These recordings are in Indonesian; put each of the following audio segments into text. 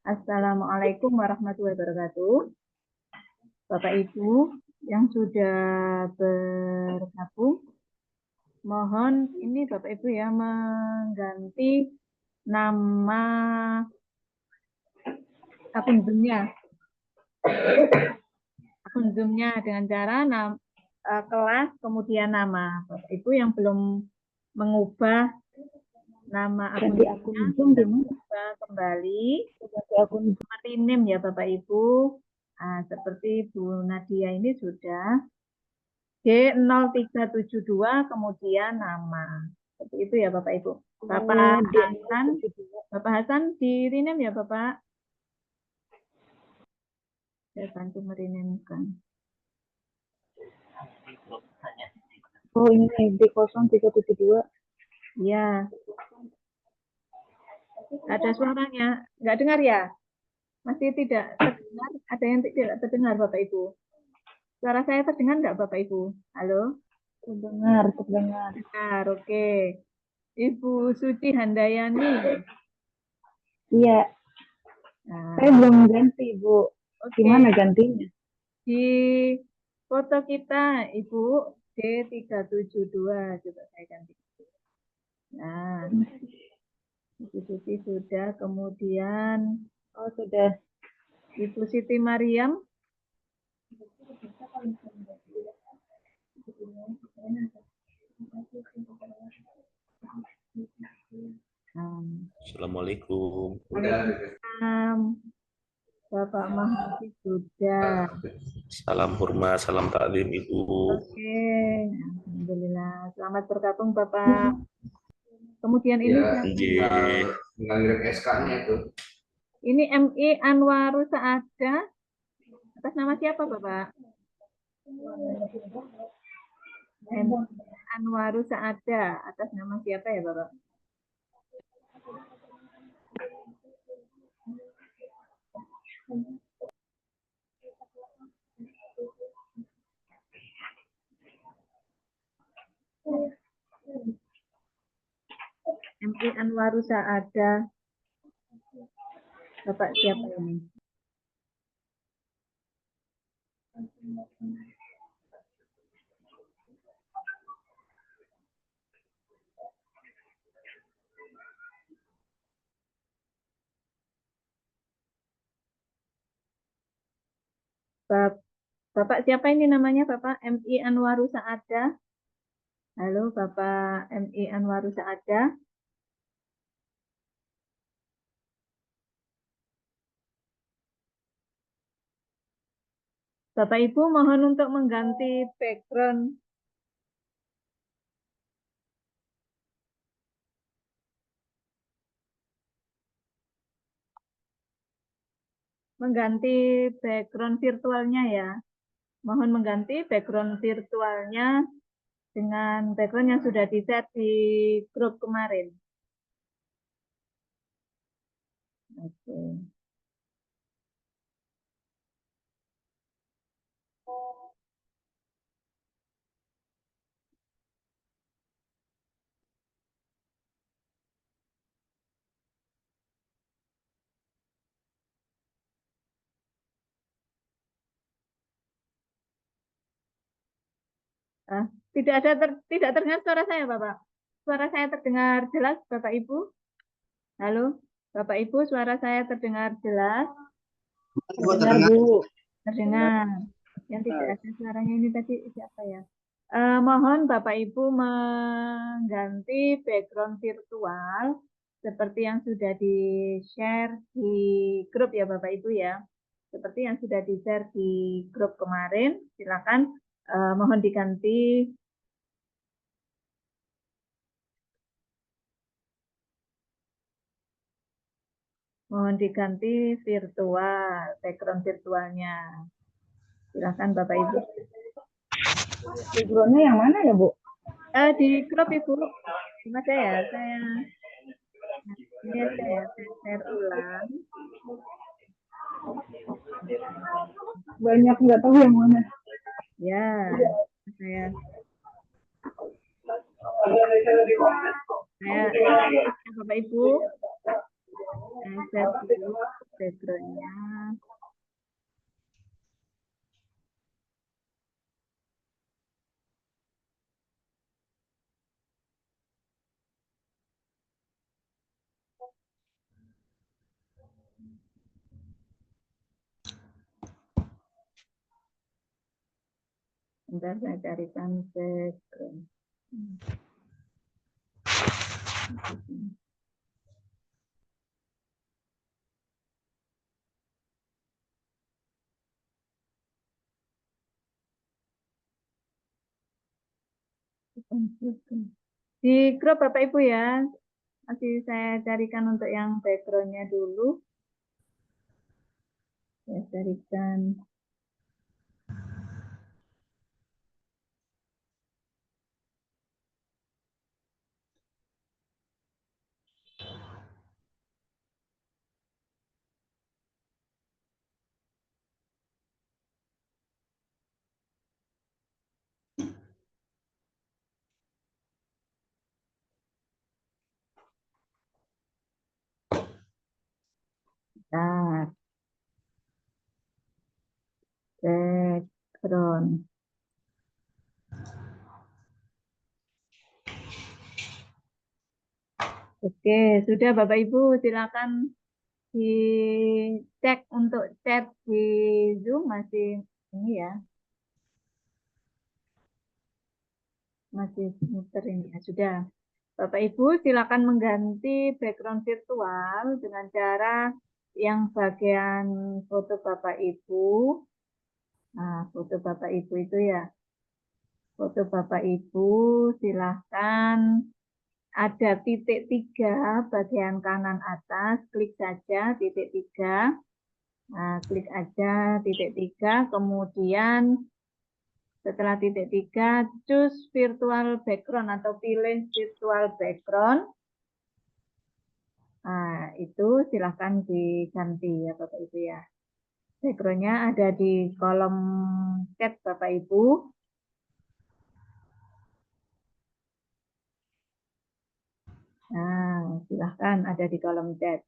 Assalamualaikum warahmatullahi wabarakatuh. Bapak Ibu yang sudah bergabung, mohon ini Bapak Ibu ya mengganti nama akun Zoom-nya. Akun Zoom-nya dengan cara kelas kemudian nama. Bapak Ibu yang belum mengubah nama akun Zoom-nya kembali rename ya Bapak Ibu. Nah, seperti Bu Nadia ini sudah D0372 kemudian nama. Seperti itu ya Bapak Ibu. Bapak Hasan di rename ya Bapak. Saya bantu merenamkan. Oh ini D0372. Ya. Ada suaranya. Nggak dengar ya? Masih tidak terdengar? Ada yang tidak terdengar Bapak Ibu? Suara saya terdengar nggak Bapak Ibu? Halo? Terdengar. Dengar, oke. Ibu Suci Handayani. Iya. Nah, saya belum ganti, Bu. Gimana gantinya? Di foto kita, Ibu, D372. Coba saya ganti. Nah, Ibu Suci sudah, kemudian sudah. Ibu Siti Mariam. Assalamualaikum. Waalaikumsalam. Bapak Mahdi sudah. Salam hormat, salam taklim Ibu. Oke, alhamdulillah. Selamat bergabung Bapak. Kemudian ini mengirim SK-nya itu. Ini MI Anwaru Saada. Atas nama siapa Bapak? MI Anwaru Saada. Atas nama siapa ya Bapak? MI Anwaru Saada. Bapak siapa ini? Bapak siapa ini namanya Bapak? MI Anwaru Saada. Halo Bapak MI Anwaru Saada. Bapak Ibu mohon untuk mengganti background. Mengganti background virtualnya ya. Mohon mengganti background virtualnya dengan background yang sudah di-set di grup kemarin. Oke. Tidak terdengar suara saya, Bapak. Suara saya terdengar jelas, Bapak Ibu? Halo, Bapak Ibu, suara saya terdengar jelas? Terdengar, Bu. Terdengar. Yang tidak ada suaranya ini tadi siapa ya? Mohon Bapak Ibu mengganti background virtual seperti yang sudah di-share di grup ya Bapak Ibu ya. Seperti yang sudah di-share di grup kemarin, silakan mohon diganti. Mohon diganti virtual, background virtualnya. Silakan Bapak Ibu. Backgroundnya yang mana ya Bu? Di grup Ibu. Gimana ya? Saya share ulang. Banyak nggak tahu yang mana. Ya, saya Bapak Ibu, backgroundnya. Bentar saya carikan background. Di crop Bapak Ibu ya. Masih saya carikan untuk yang backgroundnya dulu. Saya carikan. Nah, background. Oke, sudah Bapak Ibu silakan dicek untuk chat di Zoom masih ini ya. Masih muter ini ya. Sudah. Bapak Ibu silakan mengganti background virtual dengan cara yang bagian foto Bapak Ibu. Nah, foto Bapak Ibu itu ya. Foto Bapak Ibu silahkan ada titik 3 bagian kanan atas, klik saja titik 3. Nah, klik aja titik 3, kemudian setelah titik 3, choose virtual background atau pilih virtual background. Nah, itu silahkan diganti ya Bapak Ibu ya. Backgroundnya ada di kolom chat Bapak Ibu. Nah, silahkan ada di kolom chat.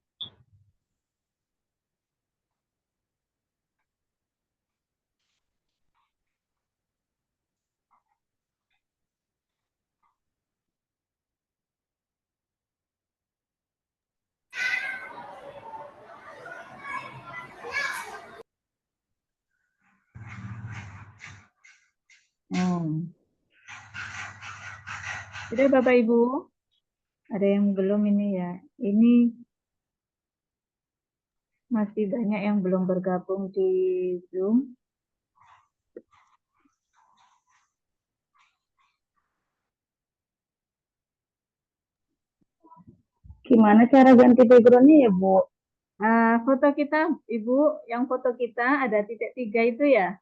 Sudah Bapak Ibu? Ada yang belum ini ya. Ini masih banyak yang belum bergabung di Zoom. Gimana cara ganti backgroundnya ya, Bu? Foto kita, Ibu, yang foto kita ada titik 3 itu ya.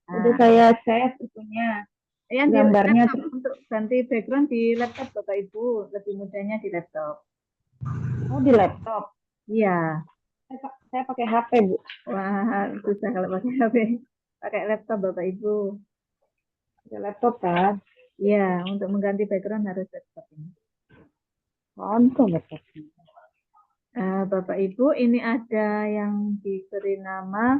Udah saya save itunya. Yang di Gambarnya laptop, untuk ganti background di laptop Bapak Ibu, lebih mudahnya di laptop. Oh, di laptop. Iya. Saya pakai HP, Bu. Wah, susah kalau pakai HP. Pakai laptop Bapak Ibu. Di laptop kan? Iya, untuk mengganti background harus laptop ini. Untuk laptop. Bapak Ibu, ini ada yang diberi nama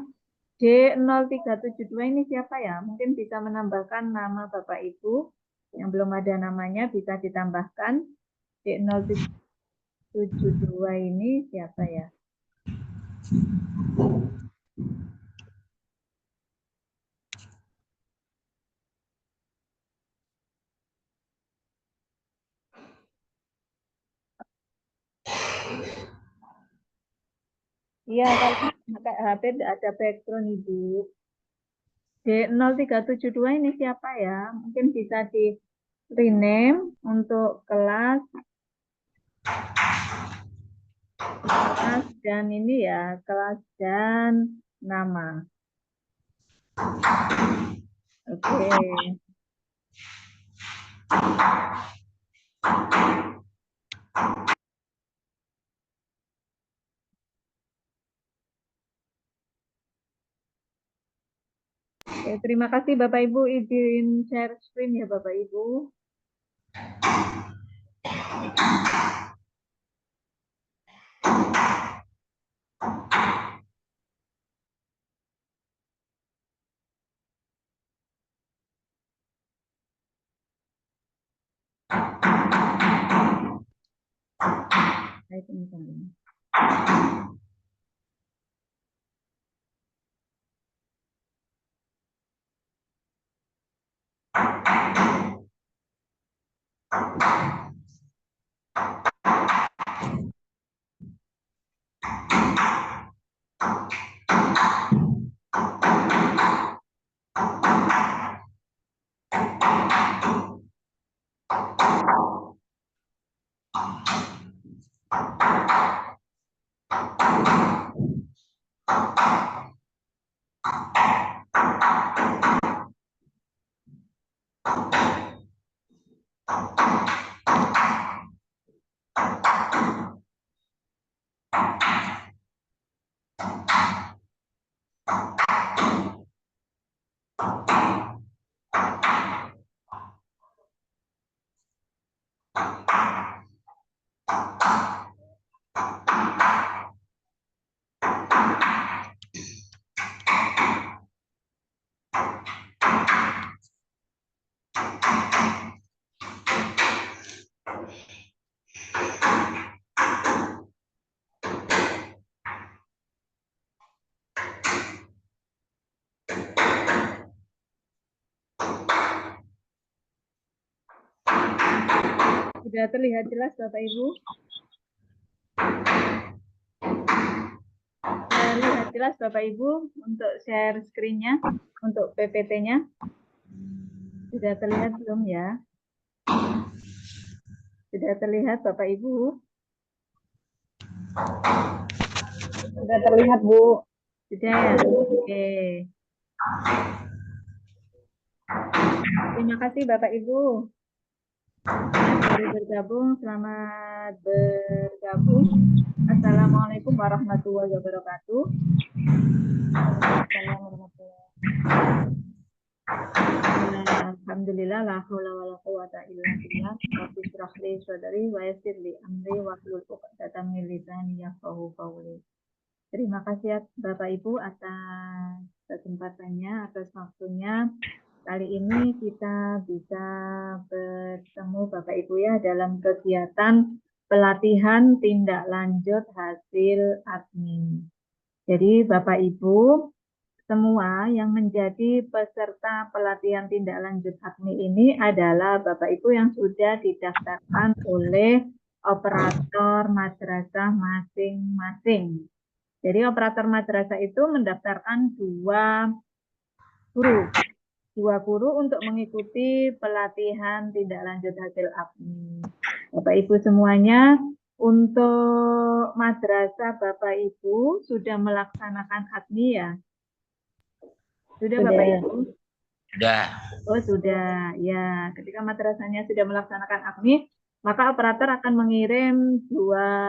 D0372, ini siapa ya? Mungkin bisa menambahkan nama Bapak Ibu. Yang belum ada namanya bisa ditambahkan. D0372 ini siapa ya? Iya, kalau pakai HP ada background Ibu. D0372 ini siapa ya? Mungkin bisa di rename untuk kelas dan ini ya, kelas dan nama. Oke. Oke, terima kasih Bapak Ibu, izin share screen ya Bapak Ibu. Waalaikumsalam. Sudah terlihat jelas Bapak Ibu? Terlihat jelas Bapak Ibu untuk share screen-nya, untuk PPT-nya? Sudah terlihat belum ya? Sudah terlihat Bapak Ibu? Sudah terlihat, Bu. Sudah ya? Oke. Terima kasih Bapak Ibu. Baru bergabung, selamat bergabung. Assalamualaikum warahmatullahi wabarakatuh. Alhamdulillah la haula wala quwata illa billah. Rabbi shrah li sadri wa yassir li amri wahlul 'uqdatam min lisani yafqahu qawli. Terima kasih Bapak Ibu atas kesempatannya, atas waktunya. Kali ini kita bisa bertemu Bapak Ibu ya dalam kegiatan pelatihan tindak lanjut hasil admin. Jadi Bapak Ibu semua yang menjadi peserta pelatihan tindak lanjut admin ini adalah Bapak Ibu yang sudah didaftarkan oleh operator madrasah masing-masing. Jadi operator madrasah itu mendaftarkan dua guru untuk mengikuti pelatihan tindak lanjut hasil admin. Bapak Ibu semuanya, untuk madrasah Bapak Ibu sudah melaksanakan admin ya? Sudah Bapak Ibu? Sudah. Oh sudah, ya. Ketika madrasahnya sudah melaksanakan admin, maka operator akan mengirim dua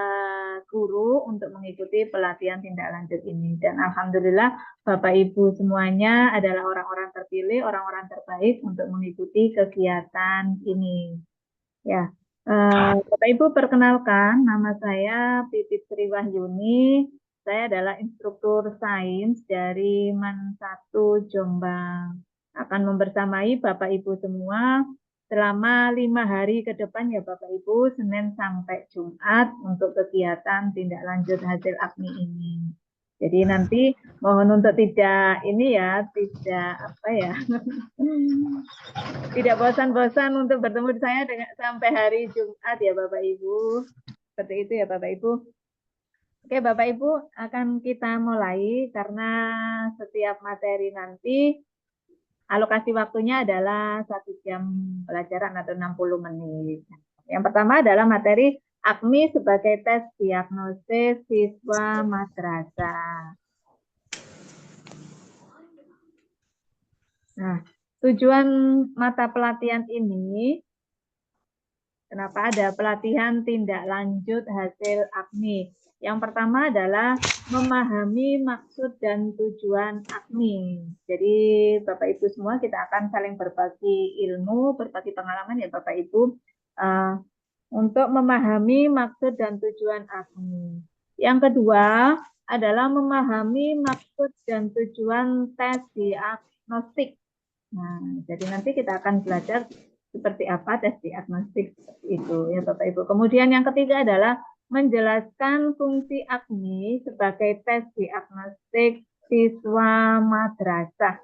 guru untuk mengikuti pelatihan tindak lanjut ini. Dan Alhamdulillah Bapak Ibu semuanya adalah orang-orang terpilih, orang-orang terbaik untuk mengikuti kegiatan ini. Ya, Bapak Ibu perkenalkan, nama saya Pipit Sri Wahyuni. Saya adalah instruktur sains dari MAN 1 Jombang. Akan membersamai Bapak Ibu semua selama 5 hari ke depan ya Bapak Ibu, Senin sampai Jumat untuk kegiatan tindak lanjut hasil admin ini. Jadi nanti mohon untuk tidak ini ya, tidak apa ya, tidak bosan-bosan untuk bertemu saya sampai hari Jumat ya Bapak Ibu. Seperti itu ya Bapak Ibu. Oke Bapak Ibu, akan kita mulai karena setiap materi nanti alokasi waktunya adalah 1 jam pelajaran atau 60 menit. Yang pertama adalah materi AKMI sebagai tes diagnosis siswa madrasah. Nah, tujuan mata pelatihan ini, kenapa ada pelatihan tindak lanjut hasil AKMI? Yang pertama adalah memahami maksud dan tujuan AKMI. Jadi Bapak Ibu semua kita akan saling berbagi ilmu, berbagi pengalaman ya Bapak Ibu untuk memahami maksud dan tujuan AKMI. Yang kedua adalah memahami maksud dan tujuan tes diagnostik. Nah, jadi nanti kita akan belajar seperti apa tes diagnostik itu ya Bapak Ibu. Kemudian yang ketiga adalah menjelaskan fungsi AKMI sebagai tes diagnostik siswa madrasah.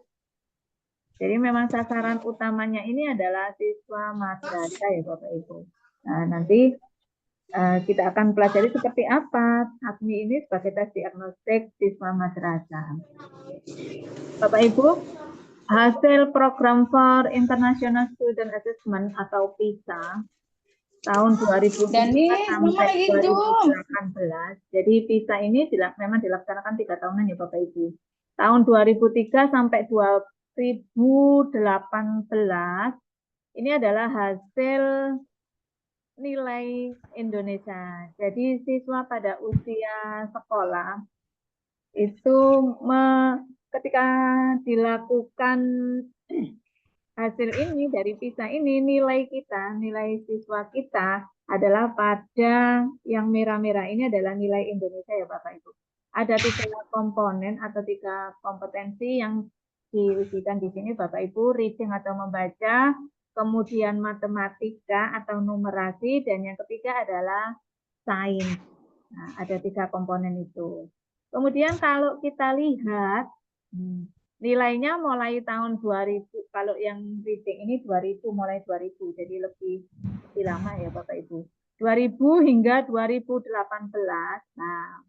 Jadi memang sasaran utamanya ini adalah siswa madrasah ya Bapak Ibu. Nah, nanti kita akan pelajari seperti apa AKMI ini sebagai tes diagnostik siswa madrasah. Bapak Ibu, hasil program for International Student Assessment atau PISA tahun 2003 sampai 2018. Jadi PISA ini memang dilaksanakan 3 tahunan ya Bapak Ibu. Tahun 2003 sampai 2018 ini adalah hasil nilai Indonesia. Jadi siswa pada usia sekolah itu ketika dilakukan hasil ini dari PISA ini, nilai siswa kita adalah pada yang merah-merah ini adalah nilai Indonesia ya Bapak Ibu. Ada 3 komponen atau 3 kompetensi yang diujikan di sini Bapak Ibu, reading atau membaca, kemudian matematika atau numerasi, dan yang ketiga adalah sains. Nah, ada 3 komponen itu. Kemudian kalau kita lihat nilainya mulai tahun 2000, kalau yang reading ini 2000, mulai 2000, jadi lebih lama ya Bapak Ibu. 2000 hingga 2018. Nah,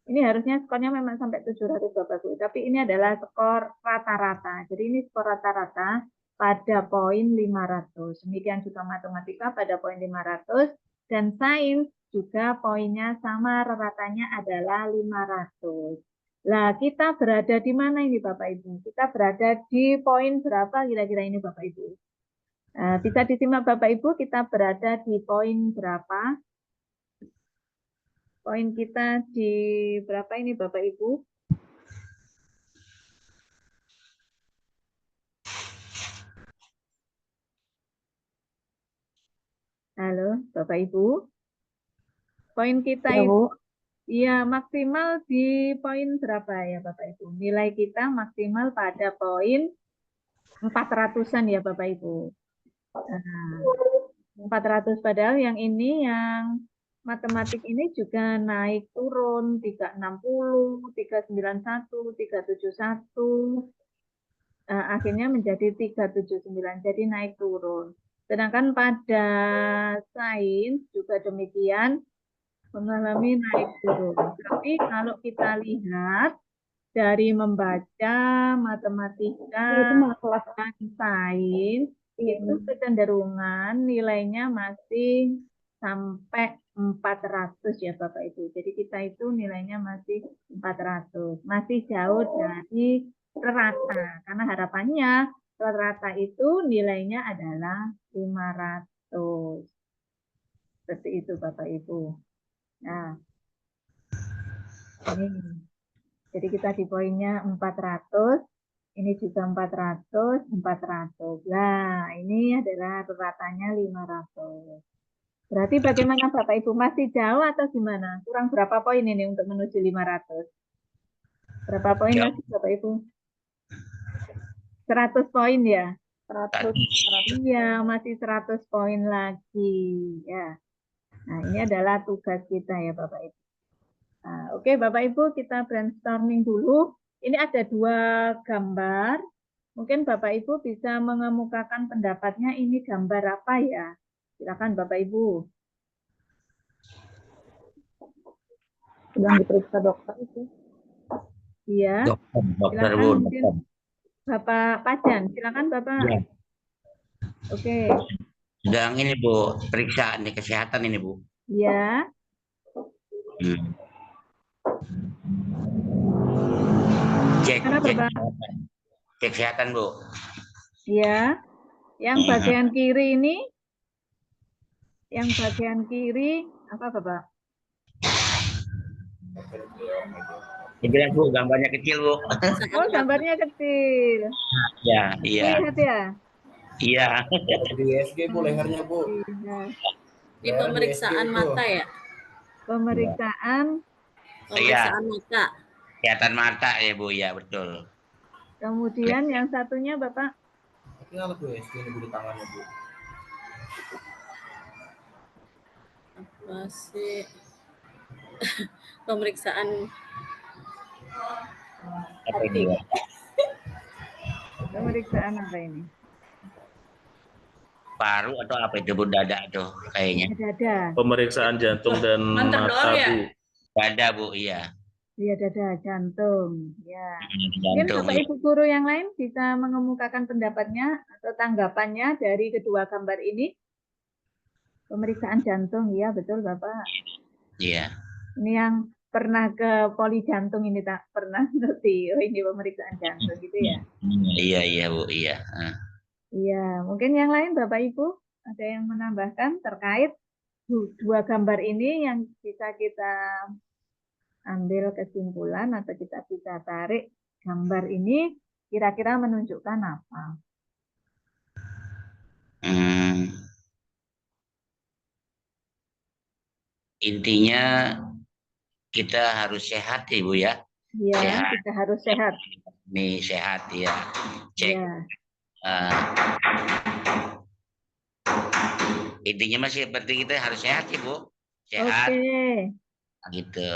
ini harusnya skornya memang sampai 700 Bapak Ibu, tapi ini adalah skor rata-rata. Jadi ini skor rata-rata pada poin 500. Demikian juga matematika pada poin 500 dan sains juga poinnya sama, rata-ratanya adalah 500. Nah, kita berada di mana ini Bapak Ibu? Kita berada di poin berapa kira-kira ini Bapak Ibu? Bisa disimak Bapak Ibu, kita berada di poin berapa? Poin kita di berapa ini Bapak Ibu? Halo Bapak Ibu. Poin kita Ya, itu Bu. ya maksimal di poin berapa ya Bapak Ibu? Nilai kita maksimal pada poin 400-an ya Bapak Ibu. Nah, 400 padahal yang ini yang matematik ini juga naik turun 360, 391, 371. Akhirnya menjadi 379, jadi naik turun. Sedangkan pada sains juga demikian mengalami naik turun. Tapi kalau kita lihat dari membaca, matematika, dan sains, itu kecenderungan nilainya masih sampai 400 ya Bapak Ibu. Jadi kita itu nilainya masih 400. Masih jauh dari rata. Karena harapannya rata itu nilainya adalah 500. Seperti itu Bapak Ibu. Nah, ini. Jadi kita di poinnya 400. Ini juga 400, 400. Nah, ini adalah ratanya 500. Berarti bagaimana Bapak Ibu? Masih jauh atau gimana? Kurang berapa poin ini untuk menuju 500? Berapa poin lagi Bapak Ibu? 100 poin ya? 100. Iya, masih 100 poin lagi. Ya. Nah, ini adalah tugas kita ya Bapak Ibu. Nah, oke Bapak Ibu, kita brainstorming dulu. Ini ada 2 gambar. Mungkin Bapak Ibu bisa mengemukakan pendapatnya ini gambar apa ya? Silakan Bapak Ibu. Sedang diperiksa dokter itu. Iya. Dokter Silakan Bu. mungkin Bapak Pajan. Silakan Bapak. Ya. Oke. Sedang ini Bu, periksaan di kesehatan ini Bu. Iya. Cek Bapak? Cek kesehatan Bu. Iya. Yang bagian kiri ini, yang bagian kiri apa Bapak? Dibilang Bu, gambarnya kecil Bu. Oh, gambarnya kecil. Ya, iya. Lihat ya. Iya. Di SG Bu, lehernya Bu. Di pemeriksaan mata ya? Pemeriksaan mata. Kelihatan mata ya Bu, ya betul. Kemudian yang satunya Bapak? Ini alat Bu, SG ini Bu di tangannya Bu. Masih pemeriksaan Apa ini, Bu? Pemeriksaan apa ini? Paru atau apa itu, Bu? Dada tuh kayaknya. Dada. Pemeriksaan jantung dan Mantan mata, doang ya? Bu. Dada, Bu, iya. Iya, dada, jantung. Ya. Mungkin Jantung, Bapak iya. Ibu guru yang lain bisa mengemukakan pendapatnya atau tanggapannya dari kedua gambar ini. Pemeriksaan jantung, ya betul Bapak. Iya. Ini yang pernah ke poli jantung ini tak pernah ngerti. Oh ini pemeriksaan jantung gitu ya. Iya, Bu, iya. Iya, mungkin yang lain Bapak Ibu ada yang menambahkan terkait dua gambar ini yang bisa kita ambil kesimpulan atau kita bisa tarik gambar ini kira-kira menunjukkan apa? Intinya kita harus sehat, Ibu ya. Iya, Sehat. kita harus sehat. Nih sehat ya. Cek. Iya. Intinya masih penting kita harus sehat, Ibu. Sehat. Oke. Gitu.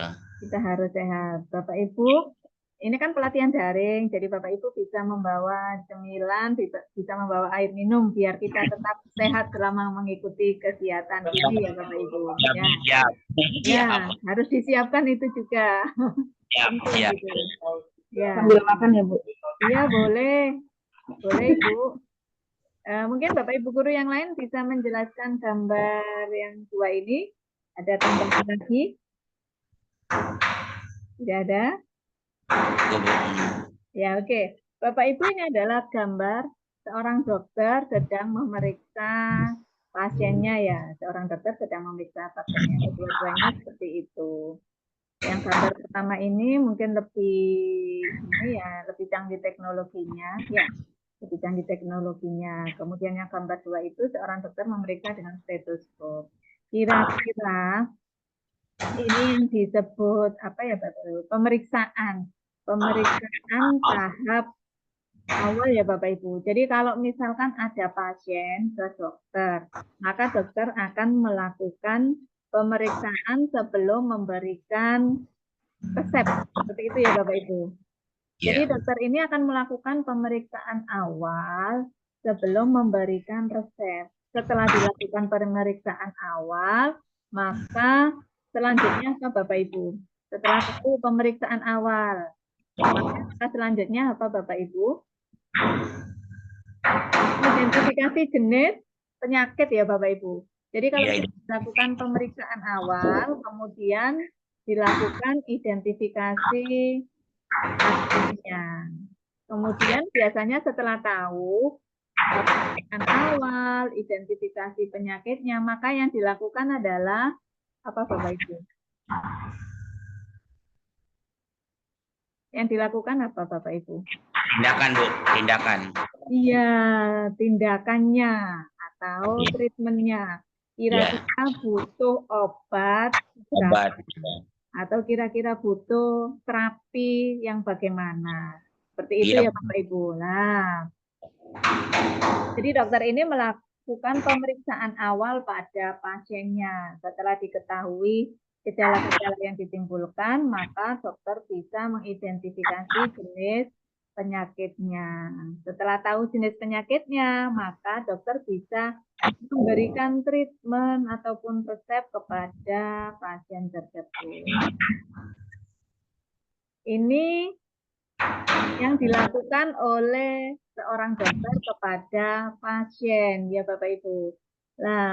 Kita harus sehat. Bapak Ibu, ini kan pelatihan daring, jadi Bapak Ibu bisa membawa cemilan, bisa membawa air minum biar kita tetap sehat selama mengikuti kegiatan ini ya Bapak Ibu. Ya, Siap. ya harus disiapkan itu juga. Siap. Penting gitu. Ya. Sambil makan ya, Bu. Iya boleh, boleh Ibu. Mungkin Bapak Ibu guru yang lain bisa menjelaskan gambar yang dua ini. Ada tambahan lagi? Tidak ada? Ya, oke. Bapak Ibu, ini adalah gambar seorang dokter sedang memeriksa pasiennya ya. Seorang dokter sedang memeriksa pasiennya. Dua-duanya seperti itu. Yang gambar pertama ini mungkin lebih canggih teknologinya, ya. Lebih canggih teknologinya. Kemudian yang gambar dua itu seorang dokter memeriksa dengan stetoskop. Kira-kira ini yang disebut apa ya Bapak Ibu? Pemeriksaan tahap awal ya Bapak Ibu. Jadi kalau misalkan ada pasien ke dokter, maka dokter akan melakukan pemeriksaan sebelum memberikan resep. Seperti itu ya Bapak Ibu. Jadi dokter ini akan melakukan pemeriksaan awal sebelum memberikan resep. Setelah dilakukan pemeriksaan awal, maka selanjutnya apa Bapak Ibu? Setelah itu pemeriksaan awal, maka selanjutnya apa Bapak Ibu? Identifikasi jenis penyakit ya Bapak Ibu. Jadi kalau dilakukan pemeriksaan awal, kemudian dilakukan identifikasi pasiennya. Kemudian biasanya setelah tahu pemeriksaan awal, identifikasi penyakitnya, maka yang dilakukan adalah apa Bapak Ibu? Yang dilakukan apa Bapak Ibu? Tindakan, Bu, tindakan. Iya, tindakannya atau treatmentnya. Kira-kira butuh obat, atau kira-kira butuh terapi yang bagaimana? Seperti itu ya Bapak Ibu. Nah, jadi dokter ini melakukan pemeriksaan awal pada pasiennya. Setelah diketahui gejala-gejala yang ditimbulkan, maka dokter bisa mengidentifikasi jenis penyakitnya. Setelah tahu jenis penyakitnya, maka dokter bisa memberikan treatment ataupun resep kepada pasien tersebut. Ini yang dilakukan oleh seorang dokter kepada pasien, ya Bapak Ibu. Nah,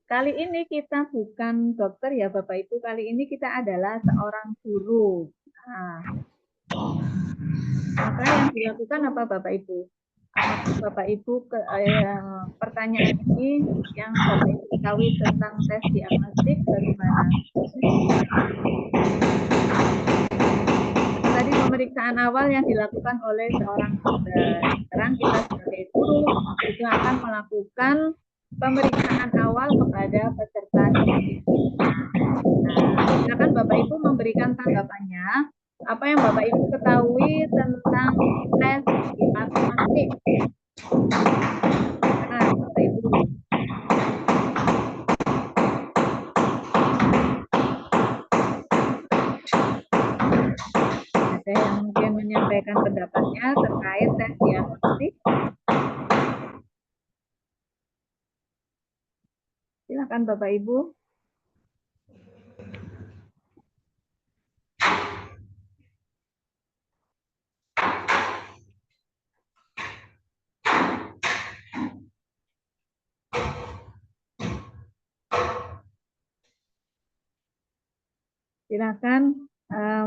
kali ini kita bukan dokter ya Bapak Ibu, kali ini kita adalah seorang guru. Nah, maka yang dilakukan apa Bapak Ibu? Bapak Ibu, pertanyaan ini yang Bapak Ibu ketahui tentang tes diagnostik bagaimana? Tadi pemeriksaan awal yang dilakukan oleh seorang dokter. Sekarang kita sebagai guru juga akan melakukan pemeriksaan awal kepada peserta didik. Nah, silakan Bapak Ibu memberikan tanggapannya. Apa yang Bapak Ibu ketahui tentang tes diagnostik? Nah, Bapak Ibu. menyampaikan pendapatnya terkait tes diagnostik. Silakan Bapak Ibu. Silakan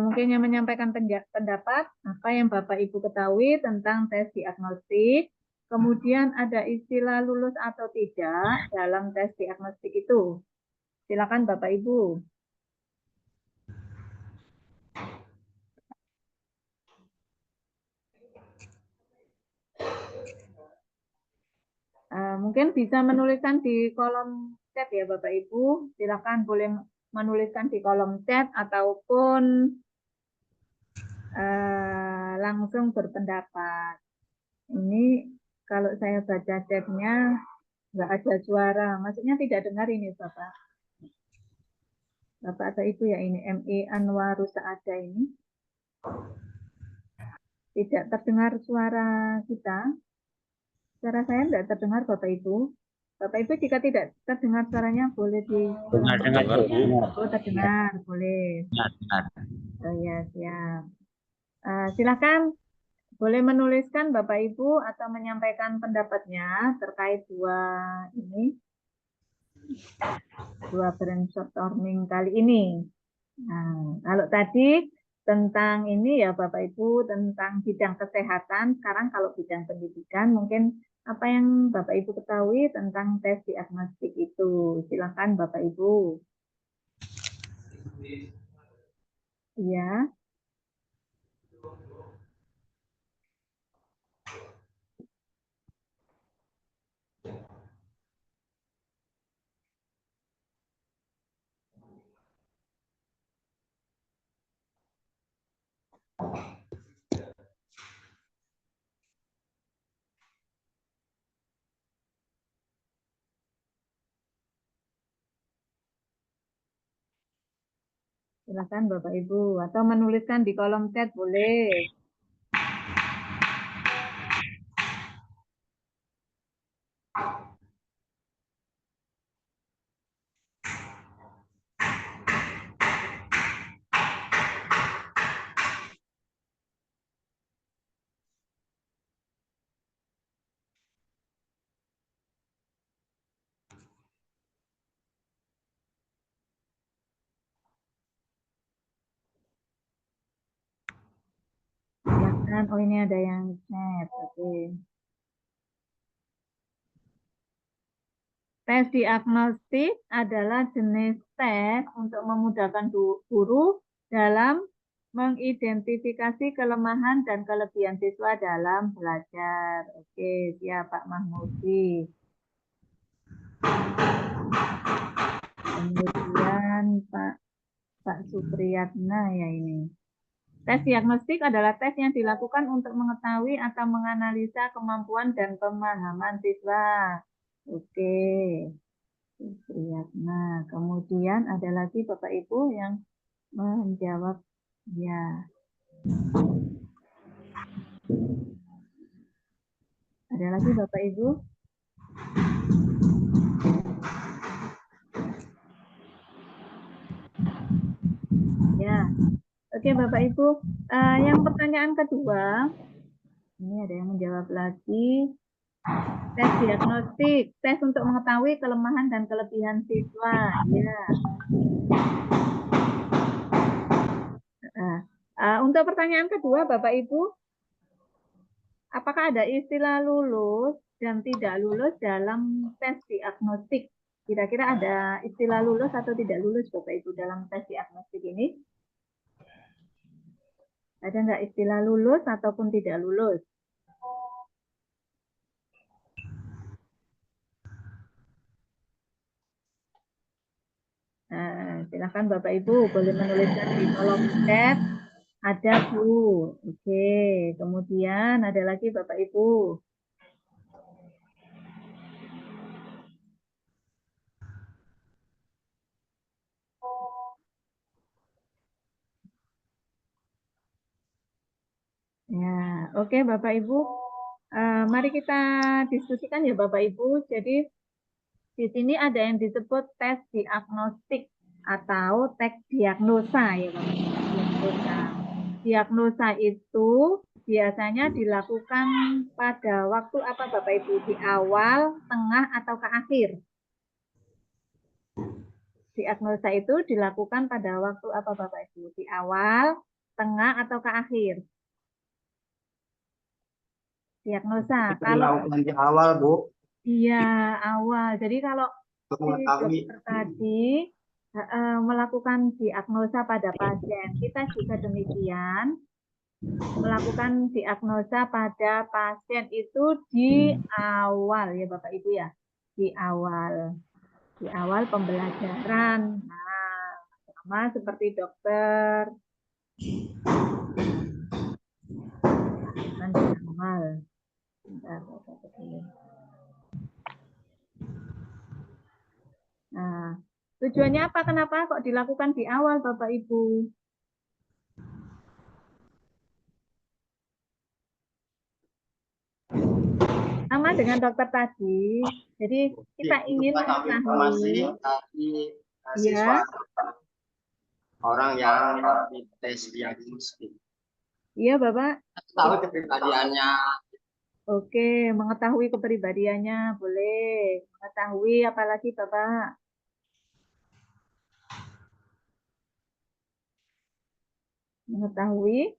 mungkin yang menyampaikan pendapat apa yang Bapak Ibu ketahui tentang tes diagnostik. Kemudian ada istilah lulus atau tidak dalam tes diagnostik itu. Silakan Bapak Ibu. Mungkin bisa menuliskan di kolom chat ya Bapak Ibu. Silakan boleh menuliskan di kolom chat ataupun langsung berpendapat. Ini kalau saya baca chatnya nggak ada suara, maksudnya tidak dengar ini Bapak. Bapak atau Ibu ya ini MI Anwaru Saada ini. Tidak terdengar suara kita. Suara saya tidak terdengar Bapak Ibu. Bapak Ibu jika tidak terdengar suaranya boleh di Dengar, Oh terdengar, boleh. Oh ya siap. Silakan boleh menuliskan Bapak Ibu atau menyampaikan pendapatnya terkait dua brainstorming kali ini. Nah, kalau tadi tentang ini ya Bapak Ibu tentang bidang kesehatan, sekarang kalau bidang pendidikan mungkin apa yang Bapak Ibu ketahui tentang tes diagnostik itu. Silakan Bapak Ibu. Iya. Silakan Bapak Ibu atau menuliskan di kolom chat boleh. Silakan. Oh ini ada yang chat. Oke. Tes diagnostik adalah jenis tes untuk memudahkan guru dalam mengidentifikasi kelemahan dan kelebihan siswa dalam belajar. Oke, siap Pak Mahmudi. Kemudian Pak Supriyatna ya ini. Tes diagnostik adalah tes yang dilakukan untuk mengetahui atau menganalisa kemampuan dan pemahaman siswa. Oke. Nah, kemudian ada lagi Bapak Ibu yang menjawab ya. Ada lagi Bapak Ibu? Ya. Oke Bapak Ibu, yang pertanyaan kedua, ini ada yang menjawab lagi. Tes diagnostik, tes untuk mengetahui kelemahan dan kelebihan siswa. Ya. Untuk pertanyaan kedua, Bapak Ibu, apakah ada istilah lulus dan tidak lulus dalam tes diagnostik? Kira-kira ada istilah lulus atau tidak lulus, Bapak Ibu, dalam tes diagnostik ini? Ada nggak istilah lulus ataupun tidak lulus? Silakan Bapak Ibu boleh menuliskan di kolom chat. Ada Bu. Oke, kemudian ada lagi Bapak Ibu. Ya, Oke, Bapak Ibu. Mari kita diskusikan ya Bapak Ibu. Jadi di sini ada yang disebut tes diagnostik atau tes diagnosa ya Bapak Ibu. Diagnosa itu biasanya dilakukan pada waktu apa Bapak Ibu? Di awal, tengah, atau ke akhir? Diagnosa itu dilakukan pada waktu apa Bapak Ibu? Di awal, tengah, atau ke akhir? Diagnosa. Kalau Dilakukan di awal, Bu, iya awal. Jadi kalau untuk si mengetahui dokter tadi melakukan diagnosa pada pasien, kita juga demikian melakukan diagnosa pada pasien itu di awal ya Bapak Ibu ya, di awal pembelajaran. Nah, sama seperti dokter kan di awal. Bentar, Bapak Ibu. Nah, tujuannya apa? Kenapa kok dilakukan di awal, Bapak Ibu? Sama dengan dokter tadi. Jadi kita ingin informasi mengetahui. dari Ya, siswa orang yang dites diagnostik. iya Bapak. Tahu kepribadiannya. Oke, mengetahui kepribadiannya boleh. Mengetahui apalagi Bapak? Mengetahui.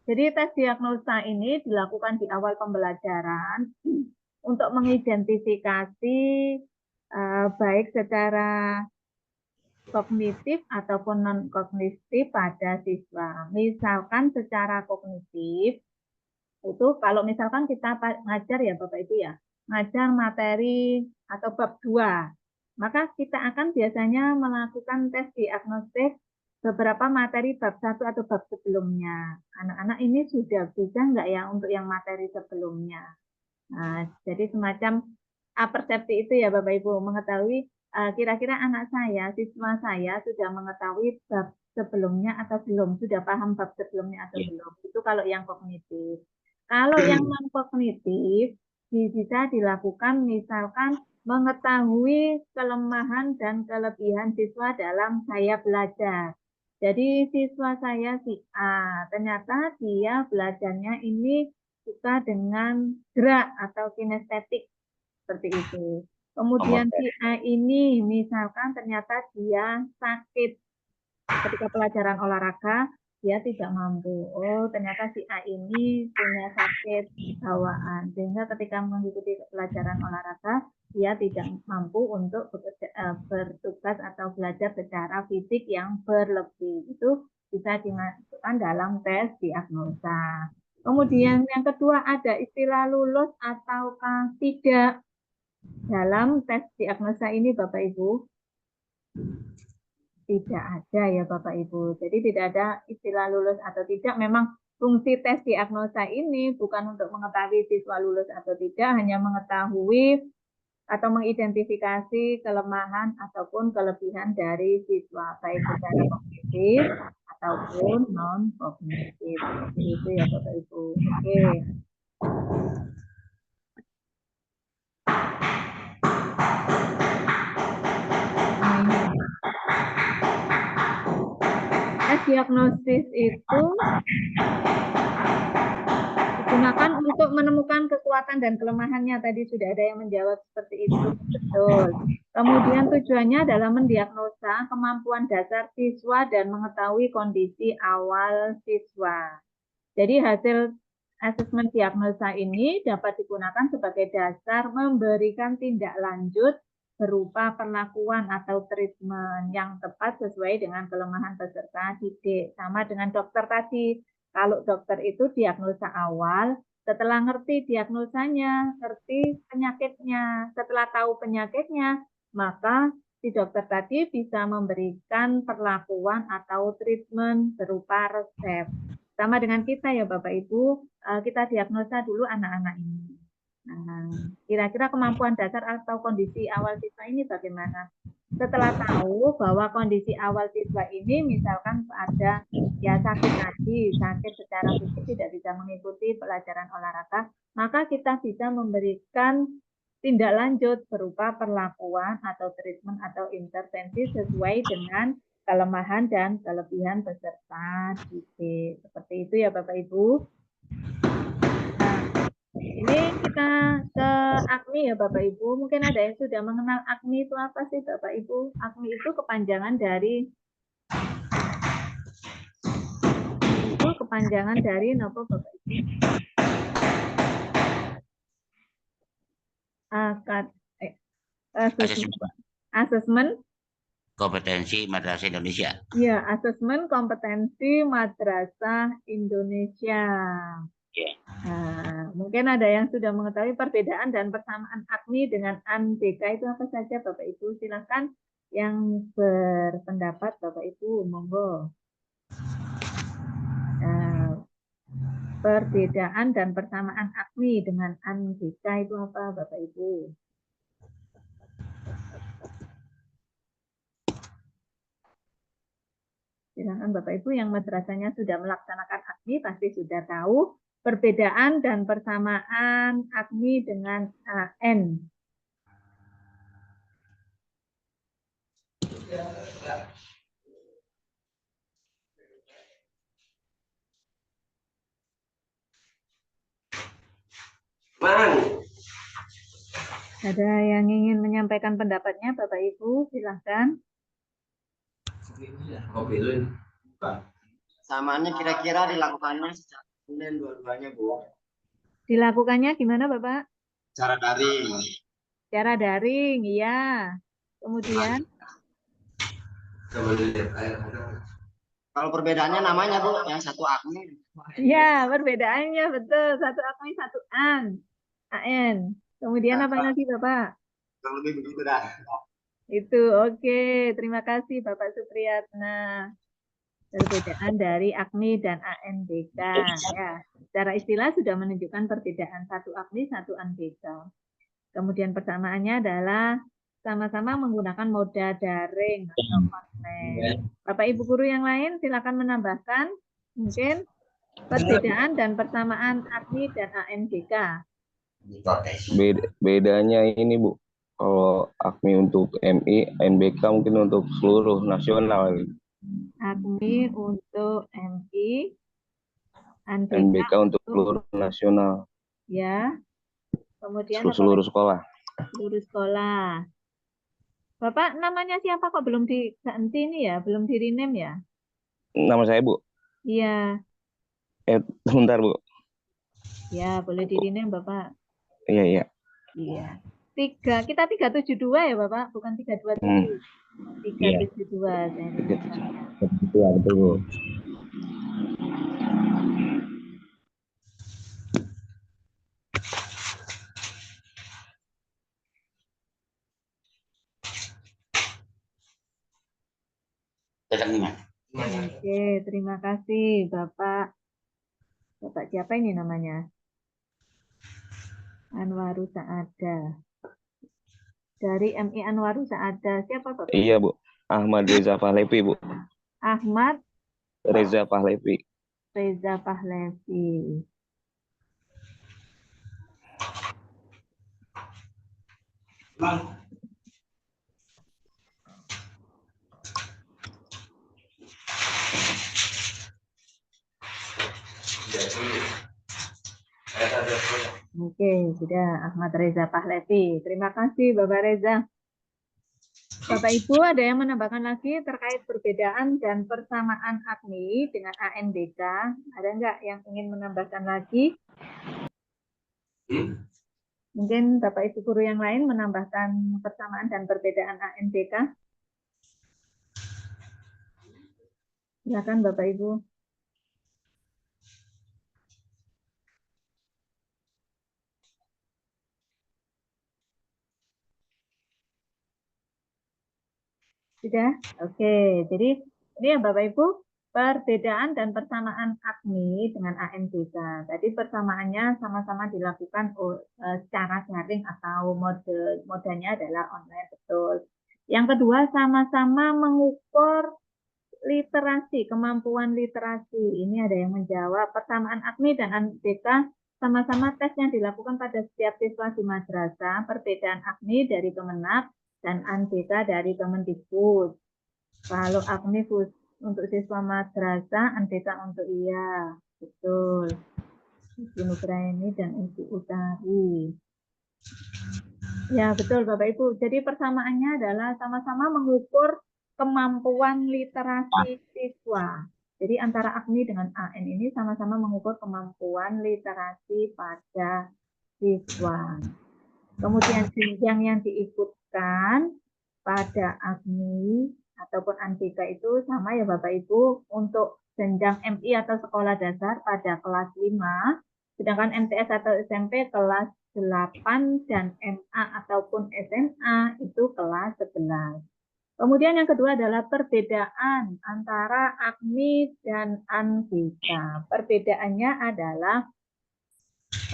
Jadi tes diagnosa ini dilakukan di awal pembelajaran untuk mengidentifikasi baik secara kognitif ataupun non-kognitif pada siswa. Misalkan secara kognitif, itu kalau misalkan kita ngajar ya Bapak Ibu ya, ngajar materi atau bab 2, maka kita akan biasanya melakukan tes diagnostik beberapa materi bab 1 atau bab sebelumnya. Anak-anak ini sudah bisa nggak ya untuk yang materi sebelumnya? Nah, jadi semacam persepsi itu ya Bapak Ibu, mengetahui kira-kira anak saya, siswa saya sudah mengetahui bab sebelumnya atau belum, sudah paham bab sebelumnya atau belum. Itu kalau yang kognitif. Kalau yang non-kognitif, bisa dilakukan misalkan mengetahui kelemahan dan kelebihan siswa dalam saya belajar. Jadi siswa saya si A, ternyata dia belajarnya ini suka dengan gerak atau kinestetik seperti itu. Kemudian si A ini misalkan ternyata dia sakit ketika pelajaran olahraga, dia tidak mampu. Oh, ternyata si A ini punya sakit bawaan, sehingga ketika mengikuti pelajaran olahraga, dia tidak mampu untuk bertugas atau belajar secara fisik yang berlebih. Itu bisa dimasukkan dalam tes diagnosa. Kemudian yang kedua ada istilah lulus ataukah tidak dalam tes diagnosa ini Bapak Ibu. Tidak ada ya Bapak Ibu. Jadi tidak ada istilah lulus atau tidak. Memang fungsi tes diagnosa ini bukan untuk mengetahui siswa lulus atau tidak, hanya mengetahui atau mengidentifikasi kelemahan ataupun kelebihan dari siswa, baik secara kognitif ataupun non-kognitif. Seperti itu ya Bapak Ibu. Oke. Tes diagnosis itu digunakan untuk menemukan kekuatan dan kelemahannya. Tadi sudah ada yang menjawab seperti itu. Betul. Kemudian tujuannya adalah mendiagnosa kemampuan dasar siswa dan mengetahui kondisi awal siswa. Jadi hasil asesmen diagnosa ini dapat digunakan sebagai dasar memberikan tindak lanjut berupa perlakuan atau treatment yang tepat sesuai dengan kelemahan peserta didik. Sama dengan dokter tadi. Kalau dokter itu diagnosa awal, setelah ngerti diagnosanya, ngerti penyakitnya, setelah tahu penyakitnya, maka si dokter tadi bisa memberikan perlakuan atau treatment berupa resep. Sama dengan kita ya Bapak Ibu, kita diagnosa dulu anak-anak ini. Nah, kira-kira kemampuan dasar atau kondisi awal siswa ini bagaimana? Setelah tahu bahwa kondisi awal siswa ini misalkan ada ya sakit tadi, sakit secara fisik tidak bisa mengikuti pelajaran olahraga, maka kita bisa memberikan tindak lanjut berupa perlakuan atau treatment atau intervensi sesuai dengan kelemahan dan kelebihan peserta didik. Seperti itu ya Bapak Ibu. Nah, ini kita ke AKMI ya Bapak Ibu. Mungkin ada yang sudah mengenal AKMI itu apa sih Bapak Ibu? AKMI itu kepanjangan dari apa Bapak Ibu? Asesmen kompetensi Madrasah Indonesia. Ya, asesmen kompetensi Madrasah Indonesia. Nah, mungkin ada yang sudah mengetahui perbedaan dan persamaan AKMI dengan ANBK itu apa saja Bapak Ibu? Silakan yang berpendapat Bapak Ibu, monggo. Nah, perbedaan dan persamaan AKMI dengan ANBK itu apa Bapak Ibu? Silakan Bapak Ibu yang madrasahnya sudah melaksanakan AKMI pasti sudah tahu perbedaan dan persamaan AKMI dengan AN. Ada yang ingin menyampaikan pendapatnya Bapak Ibu, silakan. Samaannya kira-kira dilakukannya secara online dua-duanya, Bu. Dilakukannya gimana Bapak? Cara daring. Cara daring, ya. Kemudian? Kalau perbedaannya namanya, Bu, yang satu AKMI. Ya, perbedaannya betul. Satu AKMI, satu AN. Kemudian apa lagi Bapak? Kurang lebih begitu dah. Itu, oke. Terima kasih Bapak Supriyatna. Perbedaan dari AKMI dan ANBK. Ya, secara istilah sudah menunjukkan perbedaan satu AKMI, satu ANBK. Kemudian persamaannya adalah sama-sama menggunakan moda daring atau online. Bapak Ibu guru yang lain silakan menambahkan mungkin perbedaan dan persamaan AKMI dan ANBK. Bedanya ini Bu, kalau AKMI untuk MI, ANBK mungkin untuk seluruh nasional. AKMI untuk MI, ANBK untuk seluruh nasional. Ya. Kemudian seluruh sekolah. Seluruh sekolah. Bapak namanya siapa kok belum diganti ini ya, belum di rename ya? Nama saya Bu. Iya. Bentar Bu. Ya, boleh di rename Bapak. Iya. Iya. Kita 372 ya Bapak, bukan 327. 372 saya rename. Betul Bu. Oke, terima kasih Bapak. Bapak siapa ini namanya? Anwaru Saada. Dari MI Anwaru Saada. Siapa Bapak? Iya Bu. Ahmad Reza Pahlevi Bu. Ahmad Reza Pahlevi. Reza Pahlevi. Oke, sudah Ahmad Reza Pahlevi. Terima kasih Bapak Reza. Bapak Ibu ada yang menambahkan lagi terkait perbedaan dan persamaan AKMI dengan ANBK? Ada nggak yang ingin menambahkan lagi? Mungkin Bapak Ibu guru yang lain menambahkan persamaan dan perbedaan ANBK? Silakan Bapak Ibu. Sudah? Oke, jadi ini ya Bapak Ibu, perbedaan dan persamaan AKMI dengan ANBK. Tadi persamaannya sama-sama dilakukan secara daring atau modanya adalah online, betul. Yang kedua, sama-sama mengukur literasi, kemampuan literasi. Ini ada yang menjawab. Persamaan AKMI dan ANBK sama-sama tes yang dilakukan pada setiap siswa di madrasah. Perbedaan AKMI dari Kemenak dan ANBK dari Kemendikbud. Kalau AKMI untuk siswa madrasah, ANBK untuk iya. Betul. Ibu Nugraini dan Ibu Utari. Ya, betul Bapak Ibu. Jadi persamaannya adalah sama-sama mengukur kemampuan literasi siswa. Jadi antara AKMI dengan AN ini sama-sama mengukur kemampuan literasi pada siswa. Kemudian jenjang yang diikutkan pada AKMI ataupun ANBK itu sama ya Bapak Ibu. Untuk jenjang MI atau sekolah dasar pada kelas 5, sedangkan MTS atau SMP kelas 8 dan MA ataupun SMA itu kelas 11. Kemudian yang kedua adalah perbedaan antara AKMI dan ANBK. Perbedaannya adalah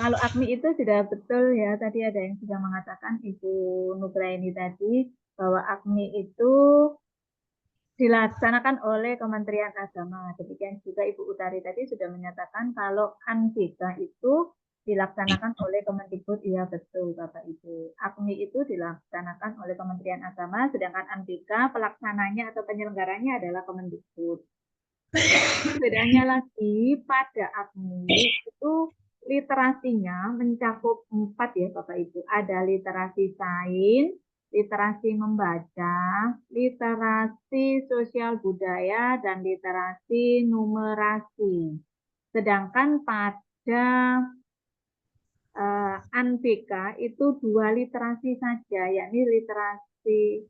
kalau AKMI itu sudah betul ya, tadi ada yang sudah mengatakan Ibu Nugraini tadi bahwa AKMI itu dilaksanakan oleh Kementerian Agama. Demikian juga Ibu Utari tadi sudah menyatakan kalau ANBK itu dilaksanakan oleh Kemendikbud. Iya betul Bapak Ibu. AKMI itu dilaksanakan oleh Kementerian Agama, sedangkan ANBK pelaksananya atau penyelenggaranya adalah Kemendikbud. Bedanya lagi pada AKMI itu literasinya mencakup 4 ya Bapak Ibu. Ada literasi sains, literasi membaca, literasi sosial budaya, dan literasi numerasi. Sedangkan pada ANBK itu 2 literasi saja, yakni literasi,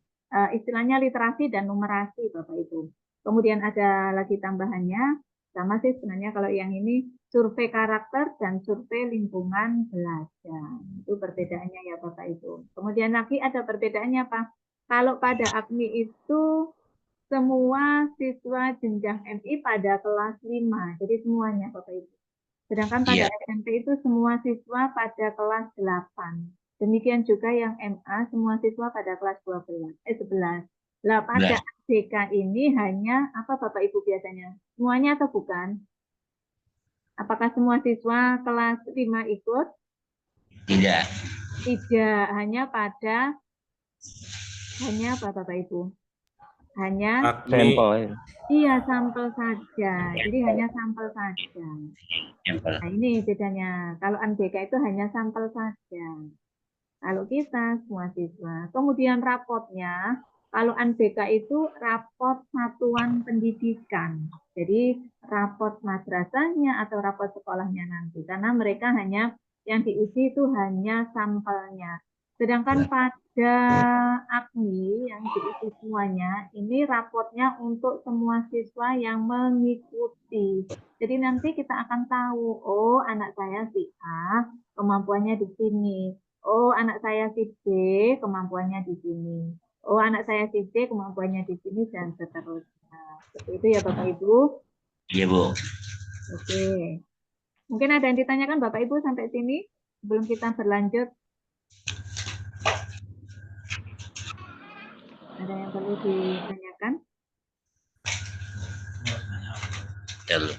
istilahnya literasi dan numerasi Bapak Ibu. Kemudian ada lagi tambahannya, sama sih sebenarnya kalau yang ini survei karakter dan survei lingkungan belajar. Itu perbedaannya ya Bapak Ibu. Kemudian lagi ada perbedaannya Pak. Kalau pada AKMI itu semua siswa jenjang MI pada kelas 5. Jadi semuanya Bapak Ibu. Sedangkan pada SMP itu semua siswa pada kelas 8. Demikian juga yang MA semua siswa pada kelas 11. Lah pada ABK ini hanya apa Bapak Ibu biasanya? Semuanya atau bukan? Apakah semua siswa kelas 5 ikut? Tidak. Tidak, hanya apa Bapak Ibu? Hanya Sampel. iya, sampel saja. Jadi hanya sampel saja. Nah, ini bedanya. Kalau ANBK itu hanya sampel saja. Kalau kita semua siswa. Kemudian rapotnya, kalau ANBK itu rapot satuan pendidikan. Jadi rapot madrasahnya atau rapot sekolahnya nanti. Karena mereka hanya yang diuji itu hanya sampelnya. Sedangkan pada AKMI yang diuji semuanya, ini rapotnya untuk semua siswa yang mengikuti. Jadi nanti kita akan tahu, oh anak saya si A, kemampuannya di sini. Oh anak saya si B, kemampuannya di sini. Oh anak saya si D, kemampuannya di sini, dan seterusnya. Seperti itu ya Bapak Ibu. Iya Bu. Oke. Mungkin ada yang ditanyakan Bapak Ibu sampai sini sebelum kita berlanjut. Ada yang perlu ditanyakan? Betul.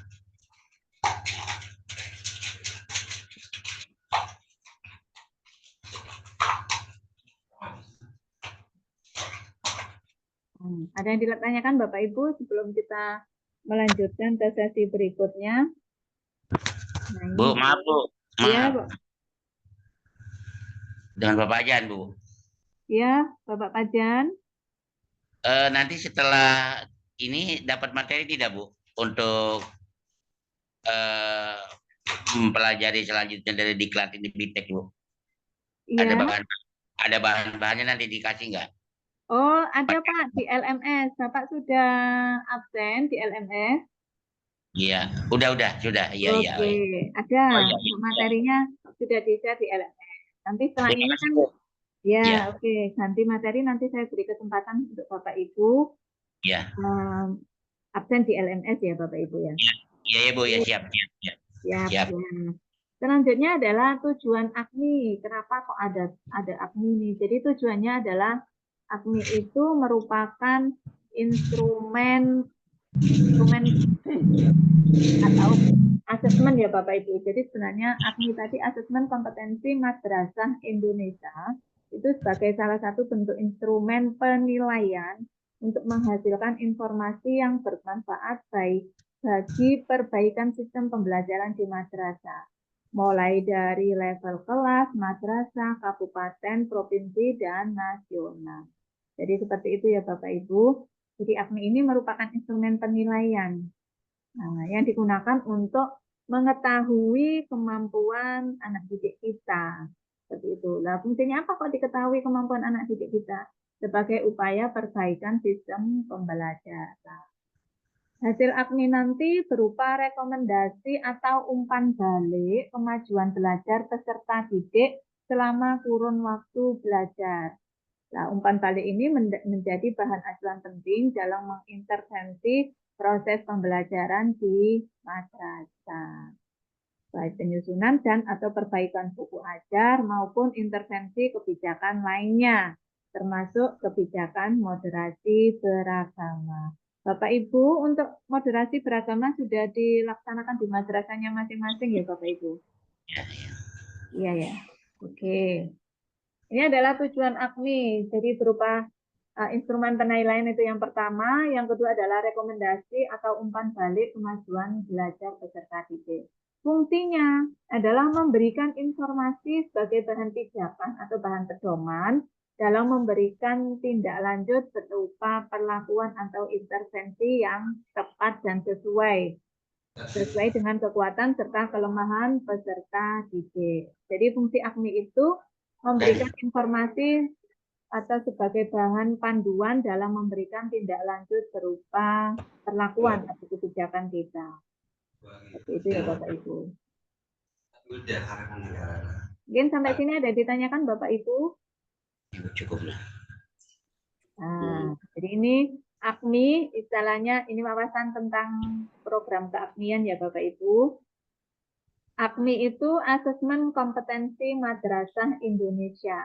Ada yang ditanyakan Bapak Ibu sebelum kita melanjutkan ke sesi berikutnya? Nah, Bu, maaf Bu. Iya, Bu. Dengan Bapak Jan Bu. Iya, Bapak Pajan. Nanti setelah ini dapat materi tidak Bu untuk mempelajari selanjutnya dari diklat ini BTEK Bu? Iya. Ada bahan-bahannya nanti dikasih nggak? Oh, ada Pak di LMS. Bapak sudah absen di LMS? Iya, sudah. Iya, Oke, iya. ada Oh, iya. materinya sudah di-share di LMS. Nanti setelah ini kan, Ya. oke, ganti materi nanti saya beri kesempatan untuk Bapak Ibu absen di LMS ya Bapak Ibu ya. Iya Bu ya, siap. Siap. Ya. Selanjutnya adalah tujuan AKMI. Kenapa kok ada AKMI ini? Jadi tujuannya adalah AKMI itu merupakan instrumen atau asesmen ya Bapak Ibu. Jadi sebenarnya AKMI tadi asesmen kompetensi madrasah Indonesia itu sebagai salah satu bentuk instrumen penilaian untuk menghasilkan informasi yang bermanfaat baik bagi perbaikan sistem pembelajaran di madrasah. Mulai dari level kelas, madrasah, kabupaten, provinsi, dan nasional. Jadi seperti itu ya Bapak Ibu. Jadi AKMI ini merupakan instrumen penilaian yang digunakan untuk mengetahui kemampuan anak didik kita. Seperti itu. Nah, fungsinya apa kok diketahui kemampuan anak didik kita? Sebagai upaya perbaikan sistem pembelajaran. Hasil AKMI nanti berupa rekomendasi atau umpan balik kemajuan belajar peserta didik selama kurun waktu belajar. Nah, umpan balik ini menjadi bahan acuan penting dalam mengintervensi proses pembelajaran di madrasah. Baik penyusunan dan atau perbaikan buku ajar maupun intervensi kebijakan lainnya, termasuk kebijakan moderasi beragama. Bapak Ibu, untuk moderasi beragama sudah dilaksanakan di madrasahnya masing-masing ya Bapak Ibu? Iya ya. Oke. Ini adalah tujuan AKMI. Jadi berupa instrumen penilaian itu yang pertama, yang kedua adalah rekomendasi atau umpan balik kemajuan belajar peserta didik. Fungsinya adalah memberikan informasi sebagai bahan pijakan atau bahan pedoman dalam memberikan tindak lanjut berupa perlakuan atau intervensi yang tepat dan sesuai dengan kekuatan serta kelemahan peserta didik. Jadi fungsi AKMI itu memberikan informasi atau sebagai bahan panduan dalam memberikan tindak lanjut berupa perlakuan atau kebijakan kita. Seperti itu ya Bapak Ibu. Mungkin sampai sini ada ditanyakan Bapak Ibu? Cukup lah. Nah, jadi ini AKMI, istilahnya ini wawasan tentang program keakmian ya Bapak Ibu. AKMI itu asesmen kompetensi madrasah Indonesia.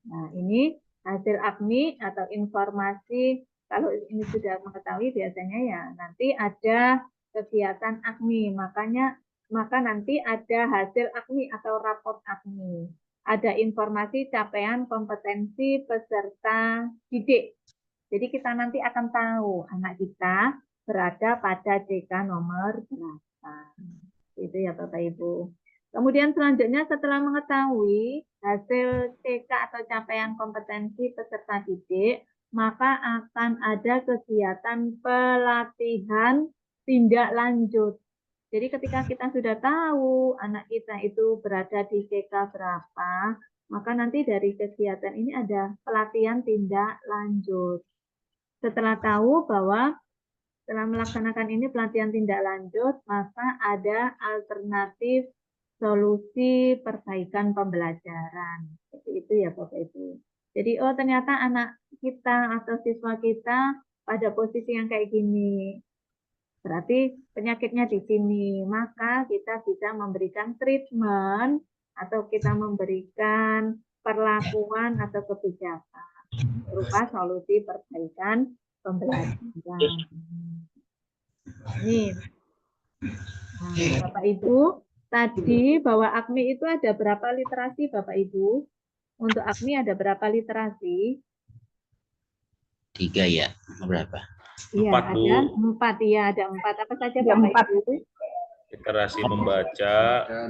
Nah, ini hasil AKMI atau informasi, kalau ini sudah mengetahui biasanya ya nanti ada kegiatan AKMI, maka nanti ada hasil AKMI atau raport AKMI. Ada informasi capaian kompetensi peserta didik. Jadi kita nanti akan tahu anak kita berada pada CK nomor berapa. Itu ya Bapak Ibu. Kemudian selanjutnya setelah mengetahui hasil CK atau capaian kompetensi peserta didik, maka akan ada kegiatan pelatihan tindak lanjut. Jadi ketika kita sudah tahu anak kita itu berada di CK berapa, maka nanti dari kegiatan ini ada pelatihan tindak lanjut. Setelah tahu bahwa setelah melaksanakan ini pelatihan tindak lanjut, maka ada alternatif solusi perbaikan pembelajaran. Seperti itu ya Bapak Ibu. Jadi oh ternyata anak kita atau siswa kita pada posisi yang kayak gini. Berarti penyakitnya di sini. Maka kita bisa memberikan treatment atau kita memberikan perlakuan atau kebijakan berupa solusi perbaikan pembelajaran. Ini. Nah, Bapak Ibu, tadi bahwa AKMI itu ada berapa literasi Bapak Ibu? Untuk AKMI ada berapa literasi? 3 ya, berapa? Iya, 4, Bu. ada 4. Iya, ada 4. Apa saja Ada Bapak 4. Ibu? Literasi membaca,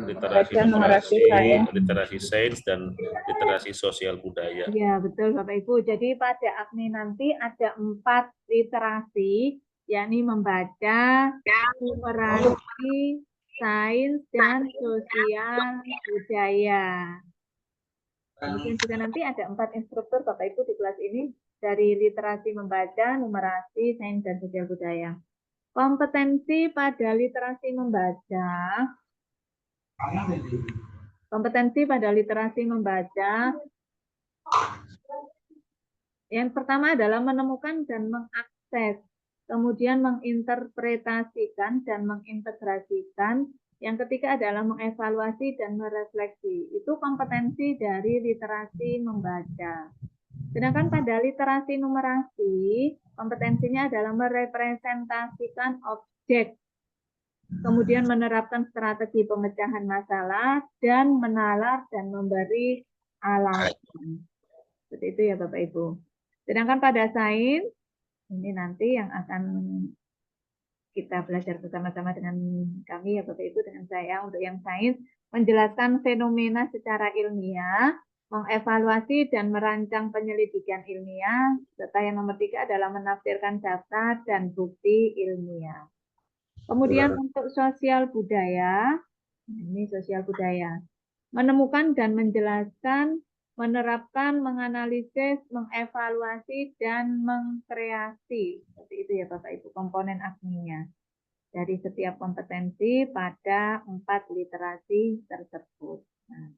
literasi Baca, numerasi, numerasi, literasi sains, dan literasi sosial budaya. Iya, betul Bapak Ibu. Jadi pada AKMI nanti ada 4 literasi, yakni membaca, numerasi, sains, dan sosial budaya. Kemudian juga nanti ada 4 instruktur Bapak Ibu di kelas ini dari literasi membaca, numerasi, sains, dan sosial budaya. Kompetensi pada literasi membaca. Kompetensi pada literasi membaca. Yang pertama adalah menemukan dan mengakses, kemudian menginterpretasikan dan mengintegrasikan. Yang ketiga adalah mengevaluasi dan merefleksi. Itu kompetensi dari literasi membaca. Sedangkan pada literasi numerasi, kompetensinya adalah merepresentasikan objek, kemudian menerapkan strategi pemecahan masalah, dan menalar dan memberi alasan. Seperti itu ya Bapak Ibu. Sedangkan pada sains, ini nanti yang akan kita belajar bersama-sama dengan kami ya Bapak Ibu, dengan saya untuk yang sains, menjelaskan fenomena secara ilmiah, mengevaluasi dan merancang penyelidikan ilmiah, serta yang nomor 3 adalah menafsirkan data dan bukti ilmiah. Kemudian untuk sosial budaya, ini sosial budaya, menemukan dan menjelaskan, menerapkan, menganalisis, mengevaluasi, dan mengkreasi. Seperti itu ya Bapak Ibu, komponen AGMI-nya. Dari setiap kompetensi pada 4 literasi tersebut. Nah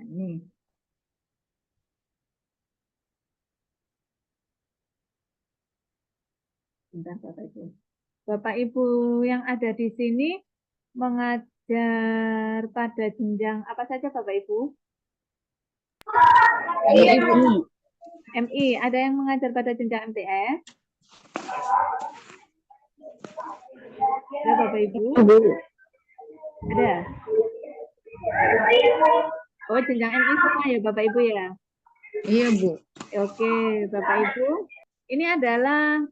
ini. Bentar Bapak Ibu. Bapak Ibu yang ada di sini mengajar pada jenjang apa saja Bapak Ibu? MI. Ada yang mengajar pada jenjang MTS? Ada Bapak Ibu? Ada? Oh, jenjang MI semua ya Bapak Ibu ya? Iya, Bu. Oke, Bapak Ibu. Ini adalah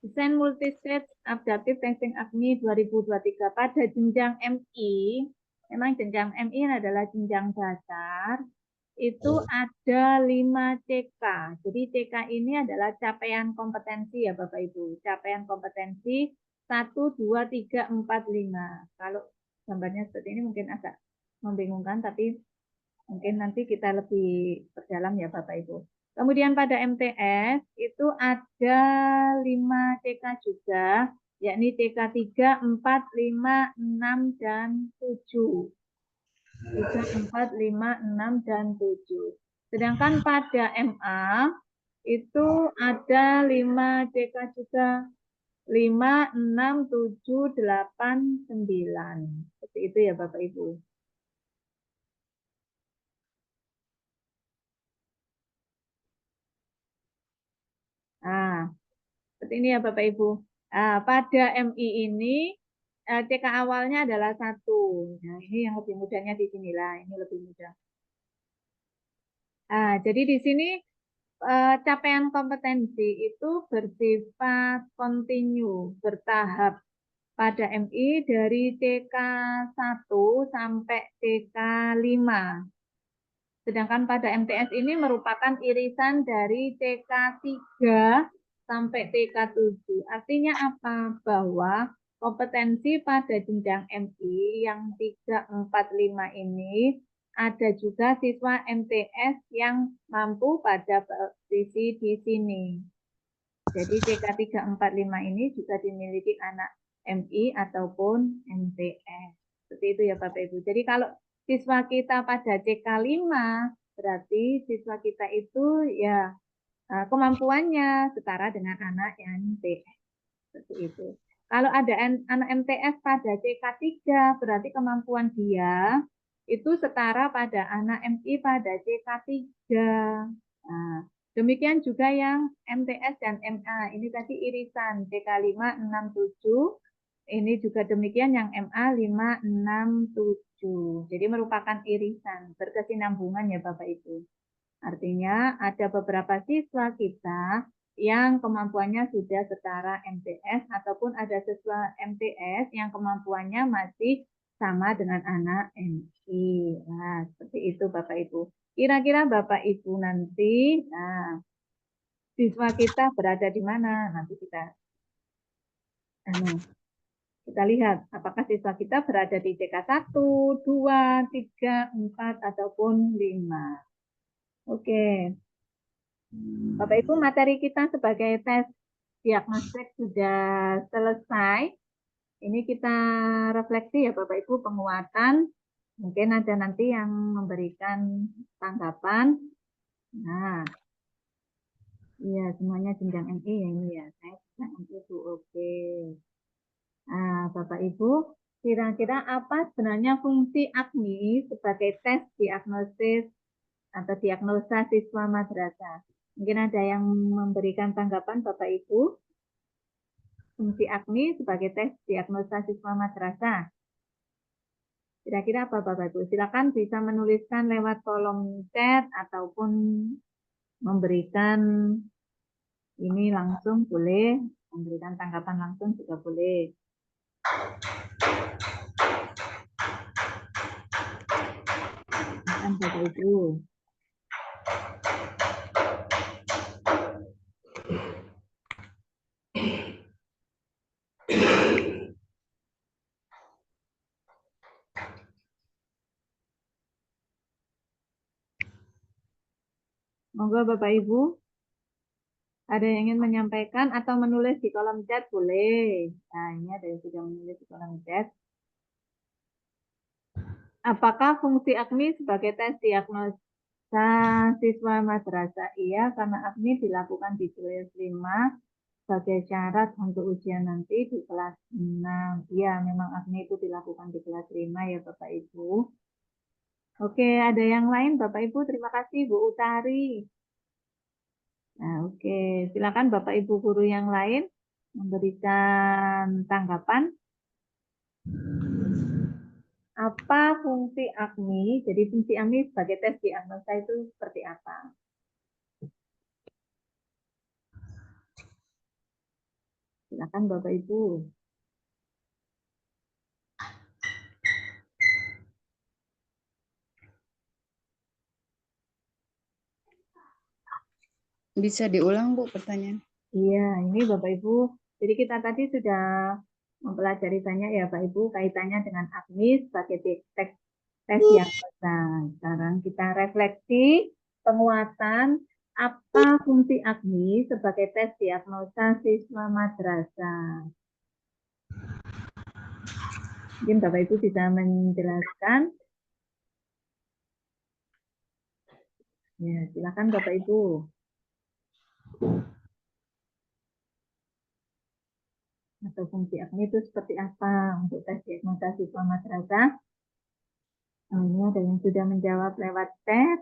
desain multistage adaptive testing AGMI 2023 pada jenjang MI. Memang jenjang MI adalah jenjang dasar. Itu ada 5 CK. Jadi CK ini adalah capaian kompetensi ya Bapak Ibu. Capaian kompetensi 1, 2, 3, 4, 5. Kalau gambarnya seperti ini mungkin agak membingungkan, tapi mungkin nanti kita lebih perdalam ya Bapak Ibu. Kemudian pada MTS itu ada 5 CK juga, yakni CK 3, 4, 5, 6, dan 7. 3, 4, 5, 6, dan 7. Sedangkan pada MA itu ada 5 CK juga. 5, 6, 7, 8, 9. Seperti itu ya Bapak Ibu. Nah, seperti ini ya Bapak Ibu. Nah, pada MI ini CK awalnya adalah 1. Nah, ini yang lebih mudahnya di sinilah, ini lebih mudah. Nah, jadi di sini capaian kompetensi itu bersifat kontinu, bertahap pada MI dari TK 1 sampai TK 5. Sedangkan pada MTS ini merupakan irisan dari TK 3 sampai TK 7. Artinya apa? Bahwa kompetensi pada jenjang MI yang 3, 4, 5 ini ada juga siswa MTS yang mampu pada posisi di sini. Jadi TK 3, 4, 5 ini juga dimiliki anak MI ataupun MTS. Seperti itu ya Bapak Ibu. Jadi kalau siswa kita pada CK 5, berarti siswa kita itu ya kemampuannya setara dengan anak MTS. Seperti itu. Kalau ada anak MTS pada CK 3, berarti kemampuan dia itu setara pada anak MI pada CK 3. Nah, demikian juga yang MTS dan MA. Ini tadi irisan CK 5, 6, 7. Ini juga demikian yang MA 5, 6, 7. Jadi merupakan irisan, berkesinambungan ya Bapak Ibu. Artinya ada beberapa siswa kita yang kemampuannya sudah setara MTS ataupun ada siswa MTS yang kemampuannya masih sama dengan anak MI. Nah, seperti itu Bapak Ibu. Kira-kira Bapak Ibu nanti, nah, siswa kita berada di mana? Nanti kita lihat apakah siswa kita berada di TK 1, 2, 3, 4, ataupun 5. Oke. Bapak Ibu, materi kita sebagai tes diagnostik sudah selesai. Ini kita refleksi ya Bapak Ibu, penguatan. Mungkin ada nanti yang memberikan tanggapan. Nah, iya semuanya jenjang MI ya ini ya. Saya jenjang MI itu oke. Nah, Bapak Ibu, kira-kira apa sebenarnya fungsi AGMI sebagai tes diagnosis atau diagnosa siswa madrasah. Mungkin ada yang memberikan tanggapan Bapak Ibu. Fungsi AKMI sebagai tes diagnosa siswa madrasah. Kira-kira apa Bapak Ibu? Silakan bisa menuliskan lewat kolom chat ataupun memberikan ini langsung boleh, memberikan tanggapan langsung juga boleh. Silakan Bapak Ibu. Monggo Bapak Ibu, ada yang ingin menyampaikan atau menulis di kolom chat boleh. Nah, ini ada yang sudah menulis di kolom chat. Apakah fungsi AKMI sebagai tes diagnosa siswa madrasah? Iya, karena AKMI dilakukan di kelas 5 sebagai syarat untuk ujian nanti di kelas 6. Iya, memang AKMI itu dilakukan di kelas 5 ya Bapak Ibu. Oke, ada yang lain Bapak Ibu? Terima kasih Bu Utari. Nah, oke, silakan Bapak Ibu guru yang lain memberikan tanggapan. Apa fungsi AKMI? Jadi fungsi AKMI sebagai tes diagnosa itu seperti apa? Silakan Bapak Ibu. Bisa diulang Bu pertanyaan? Iya, ini Bapak Ibu. Jadi kita tadi sudah mempelajari banyak ya Bapak Ibu kaitannya dengan AKMI sebagai tes diagnosa. Sekarang kita refleksi penguatan apa fungsi AKMI sebagai tes diagnosa siswa madrasah. Mungkin Bapak Ibu bisa menjelaskan. Ya, silakan Bapak Ibu. Atau fungsi AKMI itu seperti apa untuk tes diagnosa siswa madrasah? Ini ada yang sudah menjawab lewat chat.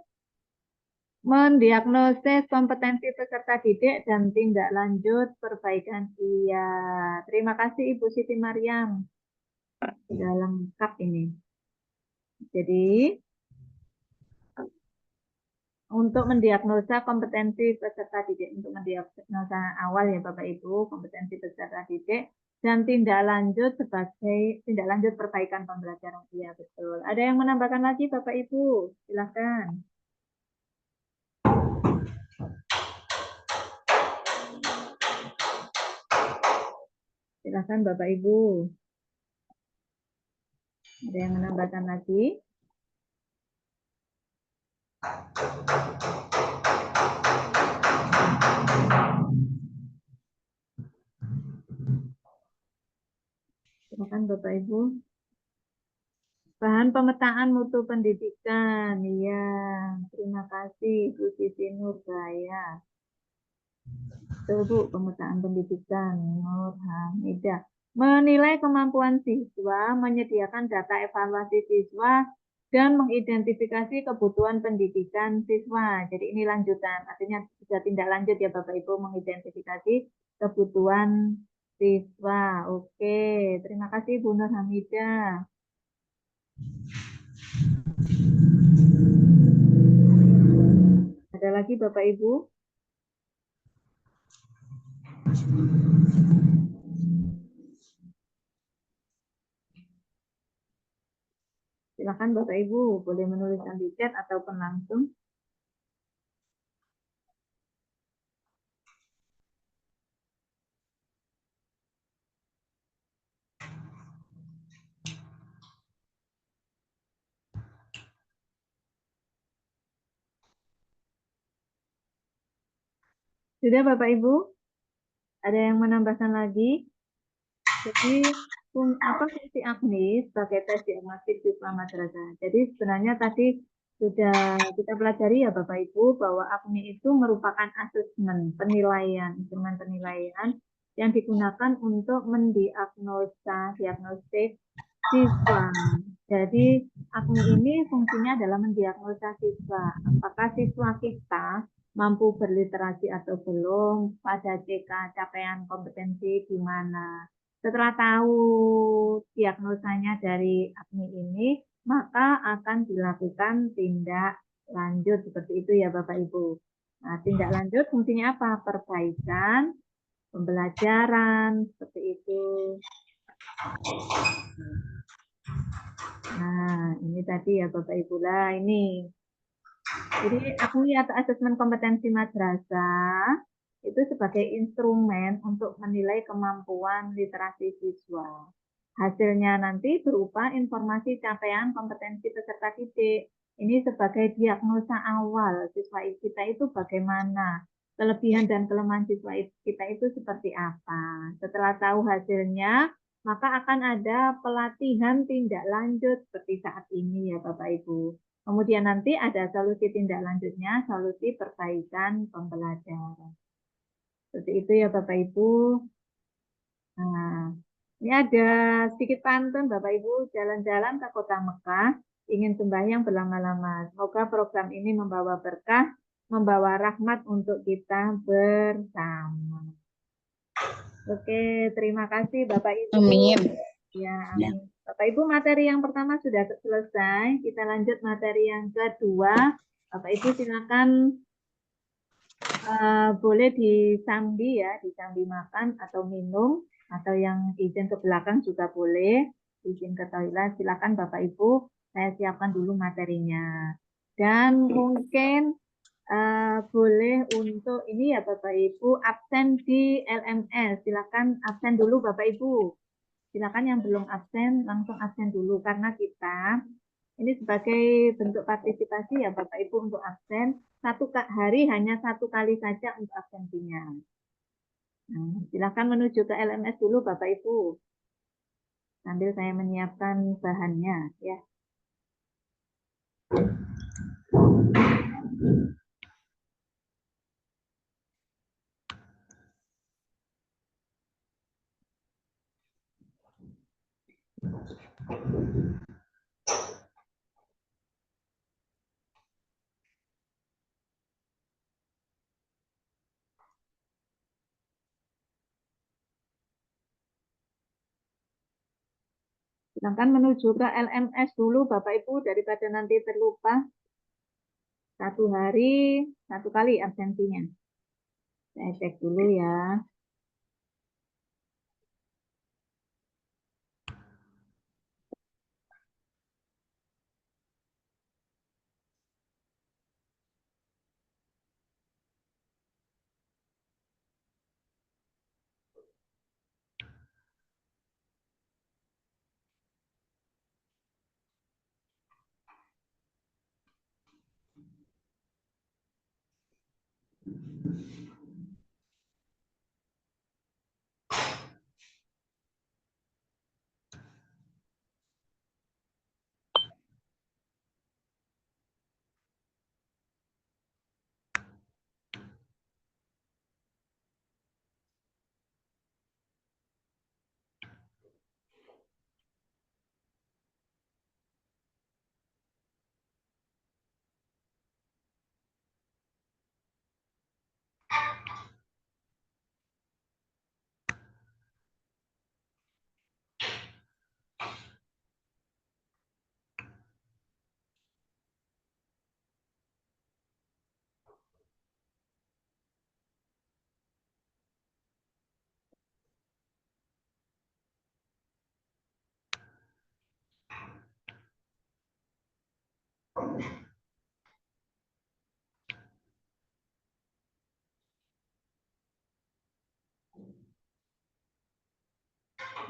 Mendiagnosis kompetensi peserta didik dan tindak lanjut perbaikan. Iya, terima kasih Ibu Siti Maryam. Sudah lengkap ini. Jadi, untuk mendiagnosa kompetensi peserta didik, untuk mendiagnosa awal ya Bapak Ibu, kompetensi peserta didik, dan tindak lanjut sebagai tindak lanjut perbaikan pembelajaran. Iya, betul. Ada yang menambahkan lagi Bapak Ibu? Silakan. Silakan Bapak Ibu. Ada yang menambahkan lagi? Silakan Bapak Ibu. Bahan pemetaan mutu pendidikan. Iya, terima kasih Bu Siti Nurbaya. Betul Bu, pemetaan pendidikan Nur Hamidah. Menilai kemampuan siswa, menyediakan data evaluasi siswa, dan mengidentifikasi kebutuhan pendidikan siswa. Jadi ini lanjutan, artinya sudah tindak lanjut ya Bapak Ibu, mengidentifikasi kebutuhan siswa. Oke, terima kasih Bu Nur Hamidah. Ada lagi Bapak Ibu? Silakan Bapak Ibu, boleh menuliskan di chat ataupun langsung. Sudah Bapak Ibu? Ada yang menambahkan lagi? Jadi, apa fungsi AKMI sebagai tes diagnostik siswa madrasah? Jadi sebenarnya tadi sudah kita pelajari ya Bapak Ibu bahwa AKMI itu merupakan asesmen penilaian, instrumen penilaian yang digunakan untuk mendiagnosa diagnostik siswa. Jadi AKMI ini fungsinya adalah mendiagnosa siswa. Apakah siswa kita mampu berliterasi atau belum, pada CK capaian kompetensi gimana. Setelah tahu diagnosanya dari AKMI ini, maka akan dilakukan tindak lanjut seperti itu ya Bapak Ibu. Nah, tindak lanjut fungsinya apa? Perbaikan, pembelajaran, seperti itu. Nah, ini tadi ya Bapak Ibu lah ini. Jadi AKMI atau asesmen kompetensi madrasah itu sebagai instrumen untuk menilai kemampuan literasi siswa. Hasilnya nanti berupa informasi capaian kompetensi peserta didik. Ini sebagai diagnosa awal siswa kita itu bagaimana, kelebihan dan kelemahan siswa kita itu seperti apa. Setelah tahu hasilnya, maka akan ada pelatihan tindak lanjut seperti saat ini ya Bapak Ibu. Kemudian nanti ada solusi tindak lanjutnya, solusi perbaikan pembelajaran. Seperti itu ya Bapak Ibu. Nah, ini ada sedikit pantun Bapak Ibu, jalan-jalan ke kota Mekah, ingin sembahyang berlama-lama. Semoga program ini membawa berkah, membawa rahmat untuk kita bersama. Oke, terima kasih Bapak Ibu. Amin. Ya, amin. Bapak Ibu, materi yang pertama sudah selesai. Kita lanjut materi yang kedua. Bapak Ibu silakan boleh disambi ya, disambi makan atau minum, atau yang izin ke belakang juga boleh, izin ke toilet. Silakan Bapak Ibu, saya siapkan dulu materinya. Dan mungkin boleh untuk ini ya Bapak Ibu, absen di LMS. Silakan absen dulu Bapak Ibu. Silakan yang belum absen langsung absen dulu karena kita ini sebagai bentuk partisipasi ya Bapak Ibu untuk absen satu hari hanya satu kali saja untuk absensinya. Nah, silakan menuju ke LMS dulu Bapak Ibu sambil saya menyiapkan bahannya ya. Silakan menuju ke LMS dulu Bapak Ibu daripada nanti terlupa. Satu hari, satu kali absensinya. Saya cek dulu ya.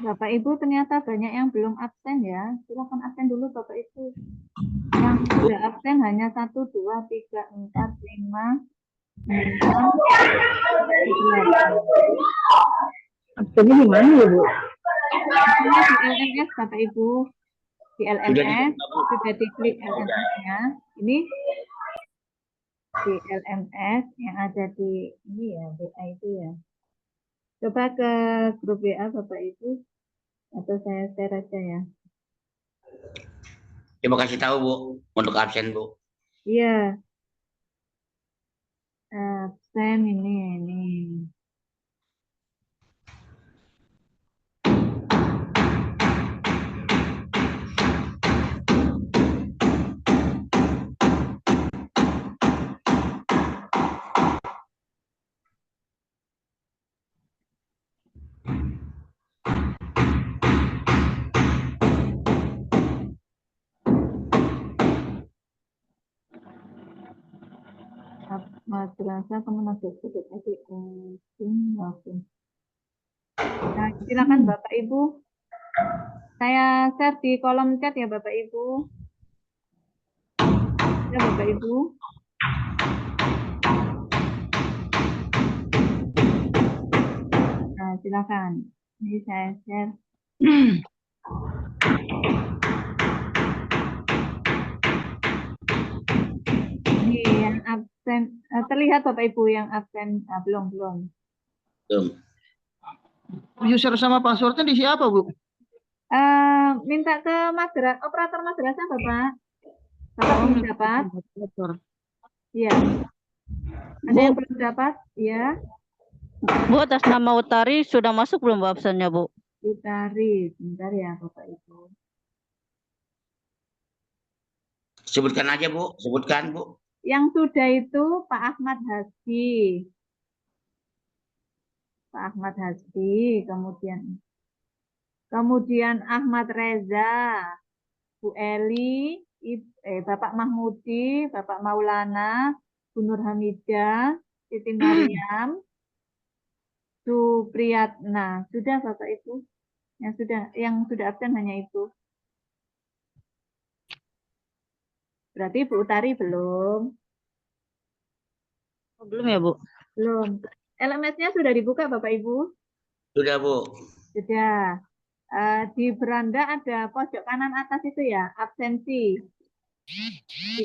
Bapak Ibu ternyata banyak yang belum absen ya. Silakan absen dulu Bapak Ibu. Yang sudah absen hanya 1, 2, 3, 4, 5, 6, 7. Absennya di mana ya Bu? Absennya di LMS Bapak Ibu. Di LMS sudah diklik LMS-nya. Ini di LMS yang ada di ini ya, WA itu ya. Coba ke grup WA Bapak Ibu atau saya share aja ya. Coba kasih tahu Bu untuk absen Bu. Iya, absen ini. Madrasah Kemenaker Sudut Edik. Nah, silakan Bapak Ibu. Saya share di kolom chat ya Bapak Ibu. Ya Bapak Ibu. Nah, silakan. Ini saya share. Ini yang absen. Terlihat Bapak Ibu yang absen. Belum. Belum. User sama passwordnya di siapa, Bu? Minta ke operator madrasah Bapak. Bapak belum dapat? Iya. Ada yang belum dapat? Iya. Bu, atas nama Utari sudah masuk belum Bu absennya, Bu? Utari, sebentar ya Bapak Ibu. Sebutkan aja Bu, sebutkan Bu. Yang sudah itu Pak Ahmad Hasbi. Pak Ahmad Hasbi, kemudian Ahmad Reza, Bu Eli, Bapak Mahmudi, Bapak Maulana, Bu Nur Hamidah, Siti Mariam, Supriyatna. Sudah Bapak Ibu? Yang sudah absen hanya itu. Berarti Bu Utari belum. Belum ya, Bu? Belum. LMS-nya sudah dibuka Bapak Ibu? Sudah Bu. Sudah. Di beranda ada pojok kanan atas itu ya, absensi.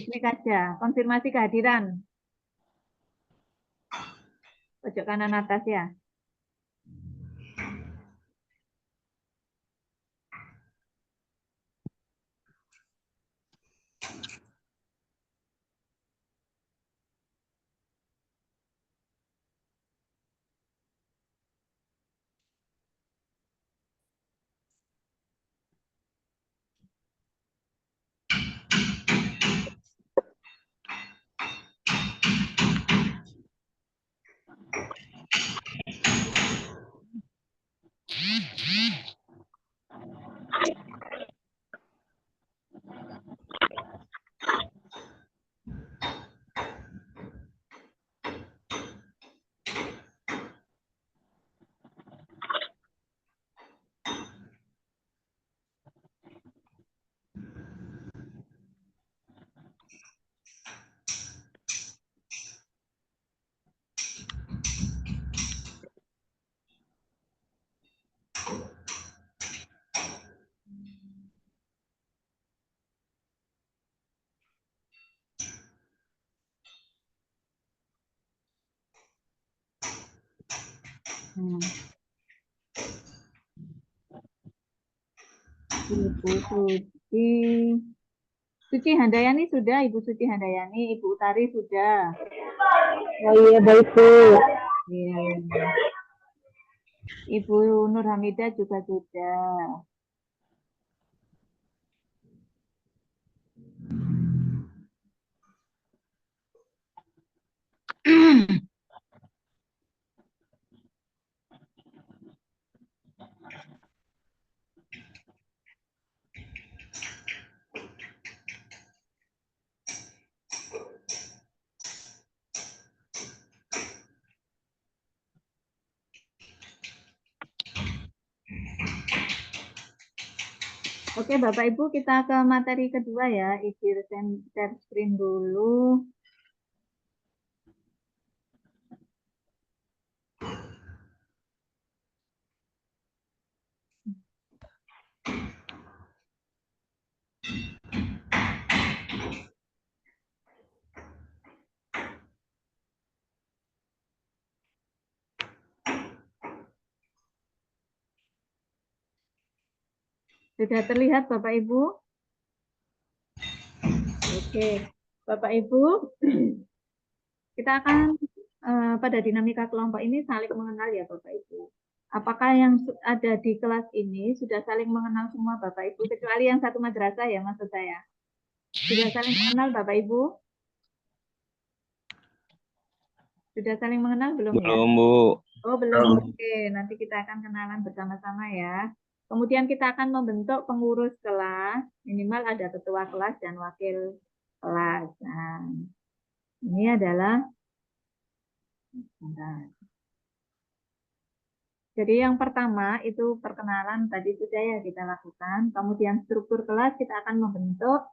Klik aja, konfirmasi kehadiran. Pojok kanan atas ya. Ibu Suci Handayani sudah, Ibu Suci Handayani, Ibu Utari sudah. Oh iya, baik, Bu. Iya. Ibu Nur Hamidah juga sudah. Oke, Bapak Ibu, kita ke materi kedua ya. Isi share screen dulu. Sudah terlihat Bapak Ibu? Oke, Bapak Ibu, kita akan pada dinamika kelompok ini saling mengenal ya Bapak Ibu. Apakah yang ada di kelas ini sudah saling mengenal semua Bapak Ibu, kecuali yang satu madrasah ya maksud saya. Sudah saling mengenal Bapak Ibu? Sudah saling mengenal belum ya? Belum, Bu. Oh belum, oke. Nanti kita akan kenalan bersama-sama ya. Kemudian kita akan membentuk pengurus kelas, minimal ada ketua kelas dan wakil kelas. Nah, ini adalah, jadi yang pertama itu perkenalan tadi sudah ya kita lakukan. Kemudian struktur kelas kita akan membentuk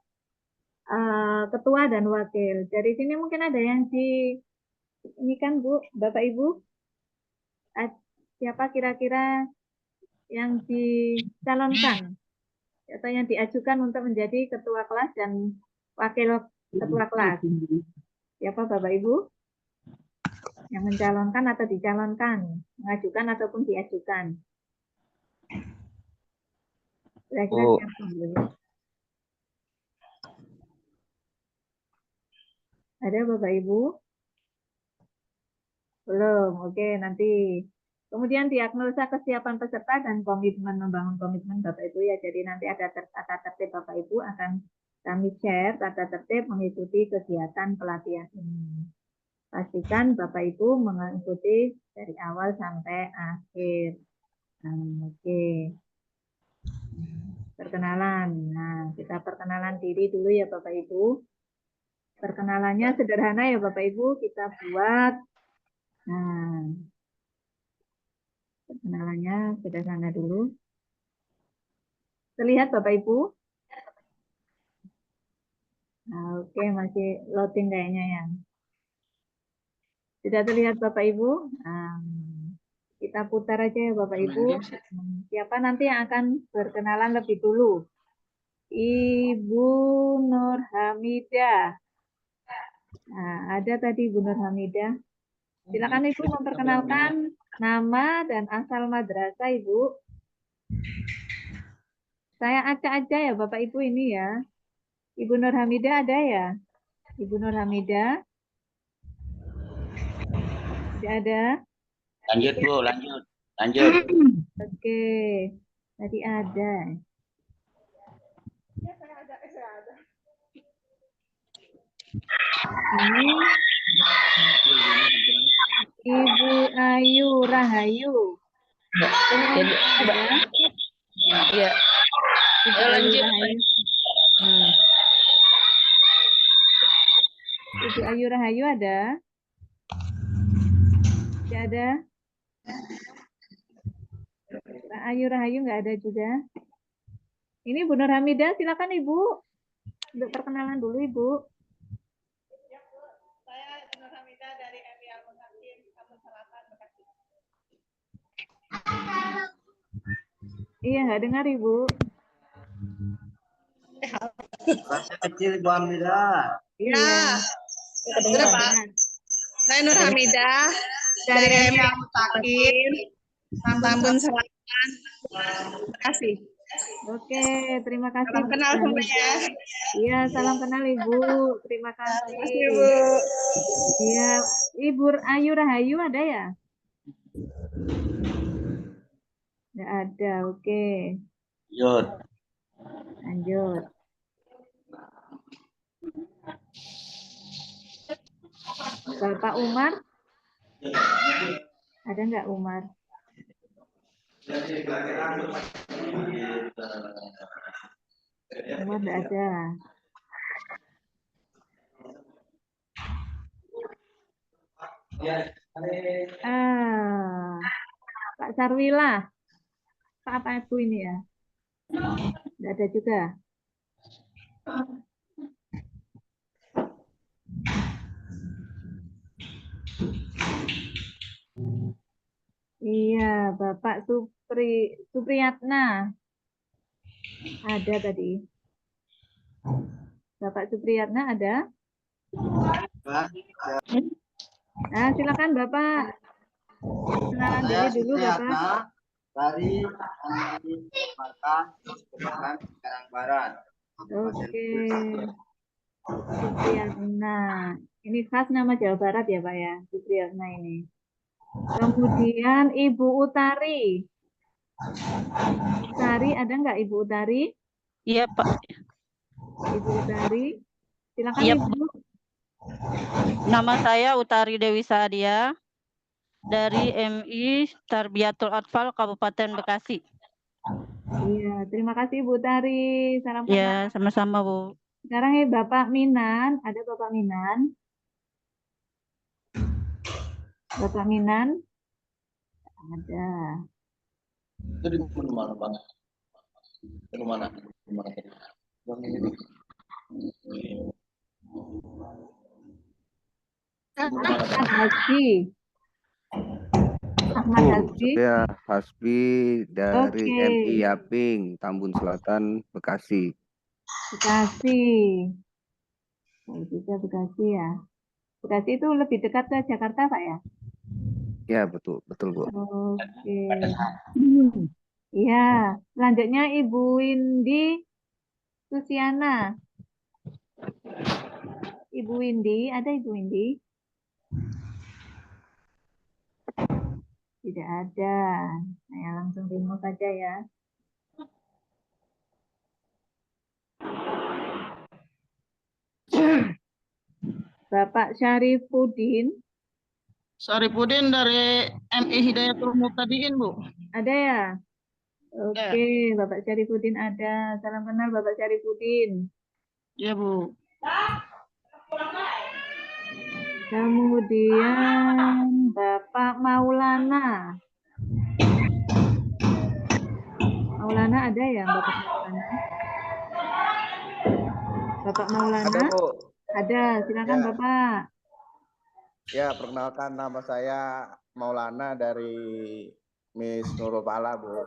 ketua dan wakil. Dari sini mungkin ada yang di, ini kan Bu, Bapak Ibu, siapa kira-kira yang dicalonkan atau yang diajukan untuk menjadi ketua kelas dan wakil ketua kelas? Siapa Bapak Ibu? Yang mencalonkan atau dicalonkan, mengajukan ataupun diajukan. Kira-kira Bu. siapa Bu? Ada Bapak Ibu? Belum, oke nanti. Kemudian diagnosa kesiapan peserta dan komitmen, membangun komitmen Bapak Ibu ya. Jadi nanti ada tata tertib Bapak Ibu akan kami share tata tertib mengikuti kegiatan pelatihan ini. Pastikan Bapak Ibu mengikuti dari awal sampai akhir. Oke. Perkenalan. Nah, kita perkenalan diri dulu ya Bapak Ibu. Perkenalannya sederhana ya Bapak Ibu, kita buat. Nah, perkenalannya sederhana dulu. Terlihat Bapak Ibu? Nah, oke, masih loading kayaknya ya. Sudah terlihat Bapak Ibu? Kita putar aja ya Bapak Ibu. Siapa nanti yang akan berkenalan lebih dulu? Ibu Nur Hamidah. Nah, ada tadi Ibu Nur Hamidah. Silakan Ibu memperkenalkan nama dan asal madrasah Ibu. Saya acak aja ya Bapak Ibu ini ya. Ibu Nur Hamidah ada ya? Ibu Nur Hamidah? Tidak ada? Lanjut Bu, lanjut. Oke, tadi ada. Ini Ibu Ayu Rahayu. Jadi, Ada? ya. Ibu Ya, Ayu lanjut. Rahayu. Ibu Ayu Rahayu ada? Tidak ada? Pak Ayu Rahayu nggak ada juga. Ini Bu Nur Hamidah, silakan Ibu. Untuk perkenalan dulu Ibu. Saya Nur Hamidah dari MI Al-Mutakin, Kampung Selatan, Bekasi. Iya, nggak dengar Ibu. Bahasa kecil Bu Hamidah. Iya. Sudah Pak. Saya Nur Hamidah dari MI Al-Mutakin, Kampung Selatan, Bekasi. Oke, terima kasih. Salam kenal semuanya. Iya, salam kenal Ibu. Terima kasih. Terima kasih Bu. Iya, Ibu Ayu Rahayu ada ya? Nggak ada, oke. Lanjut. Lanjut. Bapak Umar? Ada nggak Umar? Umar nggak ada. Pak Sarwila. Pak apa itu ini ya? Nggak ada juga. Iya, Bapak Supriyatna. Ada tadi. Bapak Supriyatna ada? Nah, silakan Bapak. Kenalan diri dulu Bapak. Dari Markas Kebakaran Sekarang Barat. Oke. Supriyatna. Ini khas nama Jawa Barat ya Pak ya, Supriyatna ini. Kemudian Ibu Utari. Utari ada nggak Ibu Utari? Iya, Pak. Ibu Utari. Silakan Iya, Ibu. Nama saya Utari Dewi Sadia dari MI Tarbiyatul Atfal Kabupaten Bekasi. Iya, terima kasih Bu Utari. Salam kenal. Ya, sama-sama, Bu. Sekarang Bapak Minan, ada Bapak Minan? Bapak Minan? Ada. Itu di mana Bang? Di mana? Di mana? Yang ini. Ahmad Hasbi. Ahmad Hasbi. Saya Hasbi dari Oke. MI Yaping, Tambun Selatan, Bekasi. Bekasi. Oh, juga Bekasi ya. Bekasi itu lebih dekat ke Jakarta, Pak ya? Ya, betul, betul, Bu. Oke. Iya, selanjutnya Ibu Windy Susiana. Ibu Windy, ada Ibu Windy? Tidak ada. Saya langsung remove saja ya. Bapak Syarifuddin. Saripudin dari MI Hidayatul Muhtadiin, Bu. Ada ya? Oke, Bapak Syarifuddin ada. Salam kenal Bapak Syarifuddin. Iya, Bu. Kemudian Bapak Maulana. Maulana ada ya Bapak Maulana? Bapak Maulana? Ada, Bu. Ada, silakan Ya. Bapak. Ya, perkenalkan nama saya Maulana dari Miss Nurul Fala, Bu.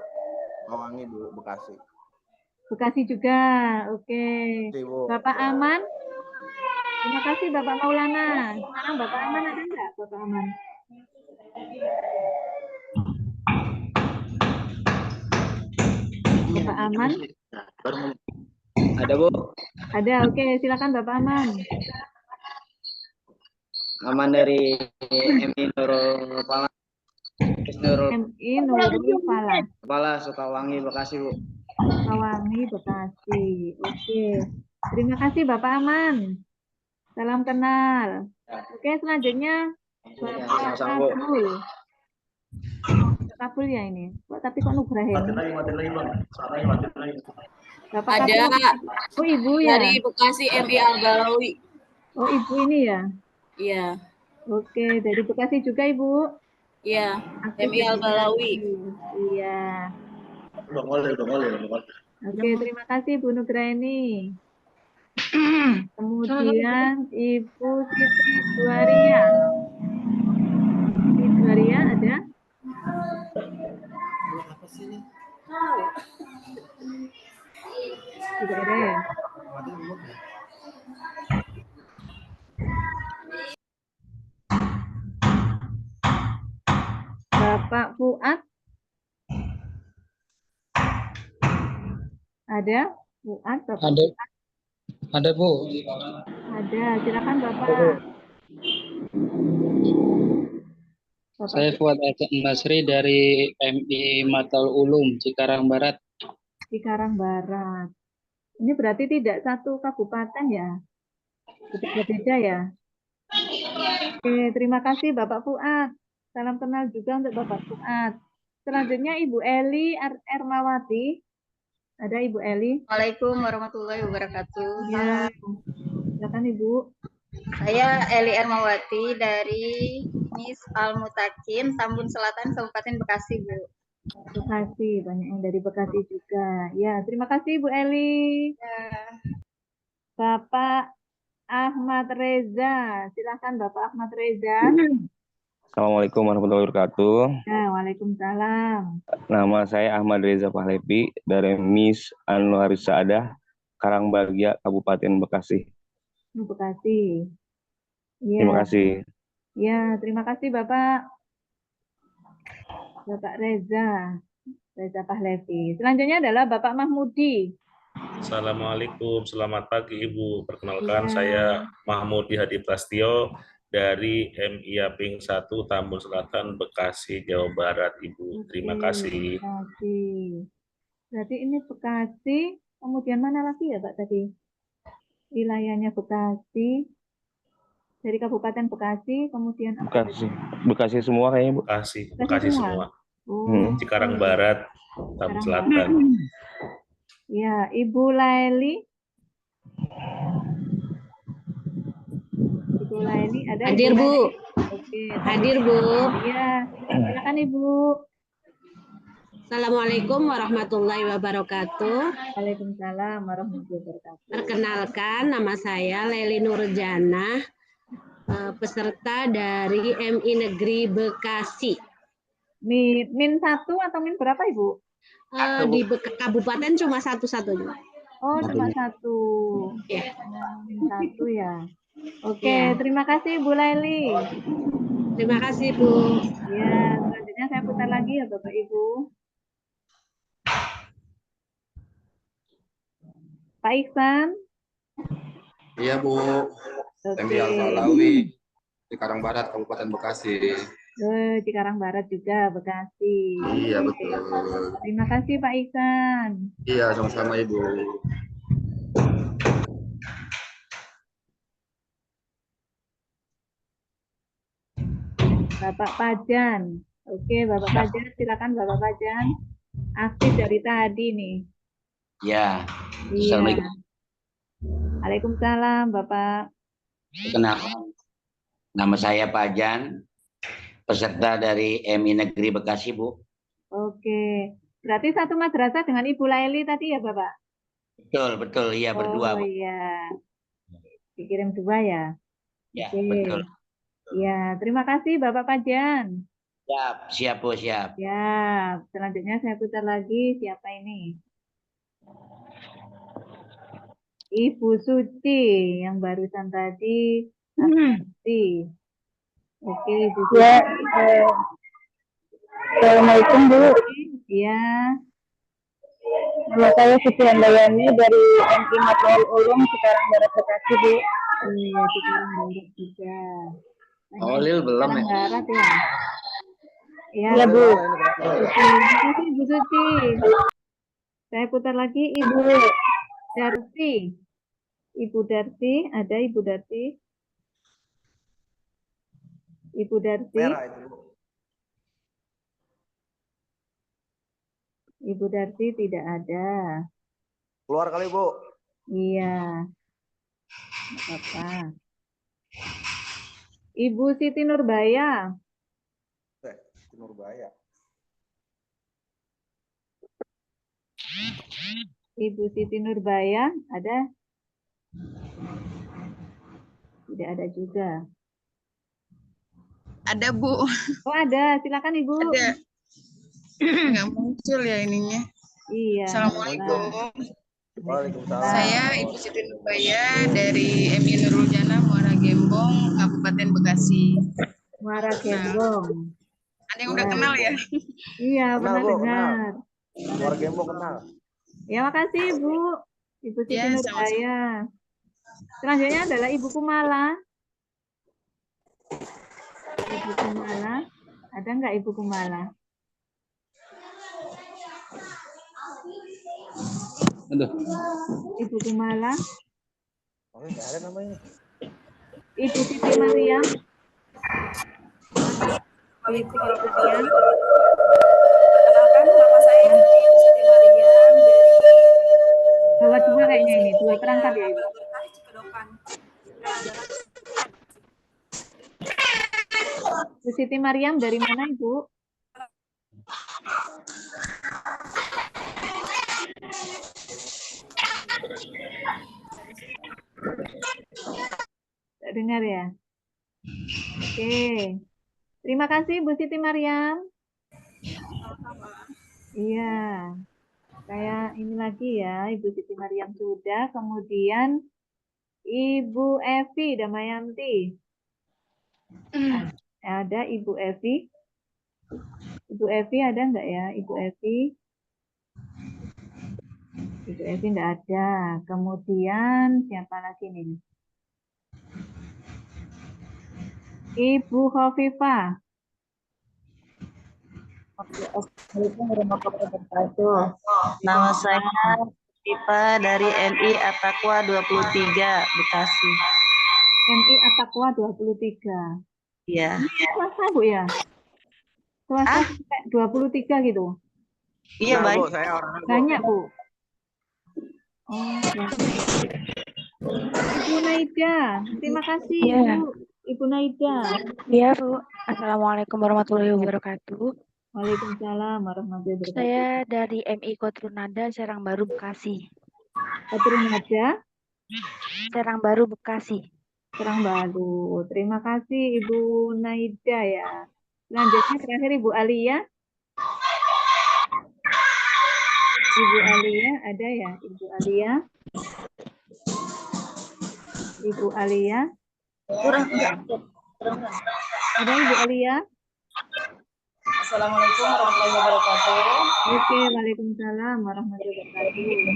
Mawangi, Bu, Bekasi. Bekasi juga, oke. Terima kasih, Bu. Bapak Aman? Terima kasih Bapak Maulana. Sekarang Bapak Aman ada nggak, Bapak Aman? Bapak Aman? Ada, Bu. Ada, oke. Silakan Bapak Aman. Aman dari MI Nurul Fala. MI Nurul Fala. Kepala Sukawangi, Bekasi, Bu. Sukawangi, Bekasi. Oke. Terima kasih Bapak Aman. Salam kenal. Oke, selanjutnya Bapak Sama-sama, Bu. Kabul. Kabul ya ini. Tapi kok Nugrah ya? Bapak Ada. Kabul. Oh, Ibu ya? Dari Bekasi MI Al-Balawi. Oh, Ibu ini ya? Iya. Oke, dari Bekasi juga Ibu? Iya. Aktif MI di Al-Balawi. Bekasi. Iya. Oke, terima kasih Bu Nugraini. Kemudian Ibu Siti Juwaria. Siti Juwaria ada? Tidak ada ya? Bapak Fuad? Ada? Fuad, Bapak Ada. Fuad? Ada, Bu. Ada, silakan Bapak. Bapak Saya Fuad Nasri dari MI Matal Ulum, Cikarang Barat. Cikarang Barat. Ini berarti tidak satu kabupaten ya? Berbeda ya? Oke, terima kasih Bapak Fuad. Salam kenal juga untuk Bapak Fuad. Selanjutnya Ibu Eli Ermawati. Ada Ibu Eli? Assalamualaikum warahmatullahi wabarakatuh. Ya, silakan Ibu. Saya Eli Ermawati dari Miss Al-Mutakin, Tambun Selatan, Kabupaten Bekasi, Bu. Bekasi, banyak yang dari Bekasi juga. Ya, terima kasih Bu Eli. Bapak Ahmad Reza, silakan Bapak Ahmad Reza. Assalamualaikum warahmatullahi wabarakatuh. Ya, waalaikumsalam. Nama saya Ahmad Reza Pahlepi dari Miss Anwarisa Adah, Karangbahagia, Kabupaten Bekasi. Bekasi. Ya. Terima kasih. Ya, terima kasih Bapak. Bapak Reza Pahlevi. Selanjutnya adalah Bapak Mahmudi. Assalamualaikum, selamat pagi Ibu. Perkenalkan Iya. saya Mahmud Hadi Prastio dari MIA Ping 1 Tambun Selatan, Bekasi, Jawa Barat, Ibu. Terima Oke, kasih. Bekasi. Berarti ini Bekasi, kemudian mana lagi ya Pak tadi? Wilayahnya Bekasi, dari Kabupaten Bekasi, kemudian apa Bekasi. lagi? Bekasi semua kayaknya, Bu. Bekasi semua. Oh, Cikarang Barat, Tambun Cikarang Selatan. ya, Ibu Laili. Ibu Laili ada? Hadir, Ibu Bu. Laili? Oke. Hadir, Bu. Iya, silakan Ibu. Assalamualaikum warahmatullahi wabarakatuh. Waalaikumsalam warahmatullahi wabarakatuh. Perkenalkan, nama saya Leli Nurjana, peserta dari MI Negeri Bekasi. Min 1 atau min berapa Ibu? Di Kabupaten cuma satu-satunya. Oh, cuma 1. Ya. Min 1 ya. Oke, Ya. terima kasih Bu Laili. Terima kasih, Bu. Ya, selanjutnya saya putar lagi ya Bapak Ibu. Pak Iksan. Iya Bu, Oke. MI Al-Falawi, Cikarang Barat, Kabupaten Bekasi. Cikarang Barat juga, Bekasi. Iya Oke. betul. Terima kasih Pak Iksan. Iya sama-sama Ibu. Bapak Pajan. Oke, Bapak Pajan, silakan Bapak Pajan. Aktif dari tadi nih. Ya. Iya. Assalamualaikum. Waalaikumsalam, Bapak. Perkenalkan, nama saya Pajan, peserta dari MI Negeri Bekasi, Bu. Oke. Berarti satu madrasah dengan Ibu Laili tadi ya, Bapak? Betul, iya berdua, Oh Bu. iya. Dikirim 2 ya? Ya, Oke. betul. Ya, terima kasih Bapak Pajan. Siap, Bu, siap. Ya, selanjutnya saya putar lagi. Siapa ini? Ibu Suci yang barusan tadi. Suci. Oke, Ibu Suci. Ya, Assalamualaikum Bu. Iya. Nama saya Siti Handayani dari MI Matlul Ulum Cikarang Barat Bekasi Bu. Iya, Cikarang Barat juga. Lil belum Cikarang ya? Barat ya. Iya, Iya Bu. Terima kasih Ibu Suci. Saya putar lagi Ibu Darsi. Ibu Darsi, ada Ibu Darsi? Ibu Darsi? Merah itu Bu. Ibu Darsi tidak ada. Keluar kali Bu. Iya. Nggak apa-apa. Ibu Siti Nurbaya. Nurbaya. Ibu Siti Nurbaya ada? Tidak ada juga. Ada Bu. Oh ada, silakan Ibu. Ada. Nggak muncul ya ininya. Iya. Assalamualaikum. Waalaikumsalam. Saya Ibu Siti Nurbaya dari MI Nurul Jana Muara Gembong, Kabupaten Bekasi. Muara Gembong. Ada yang udah kenal ya? Iya, Kenal, pernah Bu, dengar. Muara Gembong kenal. Ya, makasih Ibu. Ibu Siti Ya, Nurbaya. Selanjutnya adalah Ibu Kumala. Ibu Kumala. Ada nggak Ibu Kumala? Aduh. Ibu Kumala. Oh, nggak ada namanya. Ibu Siti Mariam. Ibu Siti Mariam. Perkenalkan, nama saya Ibu Siti Mariam dari Bawa dua kayaknya ini, dua perangkat ya Ibu. Cikedokan. Bu Siti Mariam dari mana Ibu? Tak dengar ya? Oke. Terima kasih Bu Siti Mariam. Iya. Saya ini lagi ya, Ibu Siti Mariam sudah. Kemudian Ibu Evi Damayanti. Ada Ibu Evi. Ibu Evi ada enggak ya, Ibu Evi? Ibu Evi tidak ada. Kemudian siapa lagi nih? Ibu Khofifah. Assalamualaikum warahmatullahi wabarakatuh. Nama saya Pipa dari MI Atakwa 23 Bekasi. MI Atakwa 23. Iya. Swasta Bu ya? Swasta sampai 23 gitu. Iya, Bu, baik. saya orangnya, Bu. Banyak Bu. Oh, Ibu Naida, terima kasih Iya. Bu. Ibu Naida. Iya, Bu. Assalamualaikum warahmatullahi wabarakatuh. Waalaikumsalam warahmatullahi wabarakatuh. Saya dari MI Kotrunada, Serang Baru, Bekasi. Kotrunada, Serang Baru, Bekasi. Serang Baru. Terima kasih Ibu Naida ya. Selanjutnya terakhir Ibu Alia. Ibu Alia ada ya, Ibu Alia? Ibu Alia? Kurang enggak? Ada Ibu Alia? Assalamualaikum warahmatullahi wabarakatuh. Oke, waalaikumsalam warahmatullahi wabarakatuh.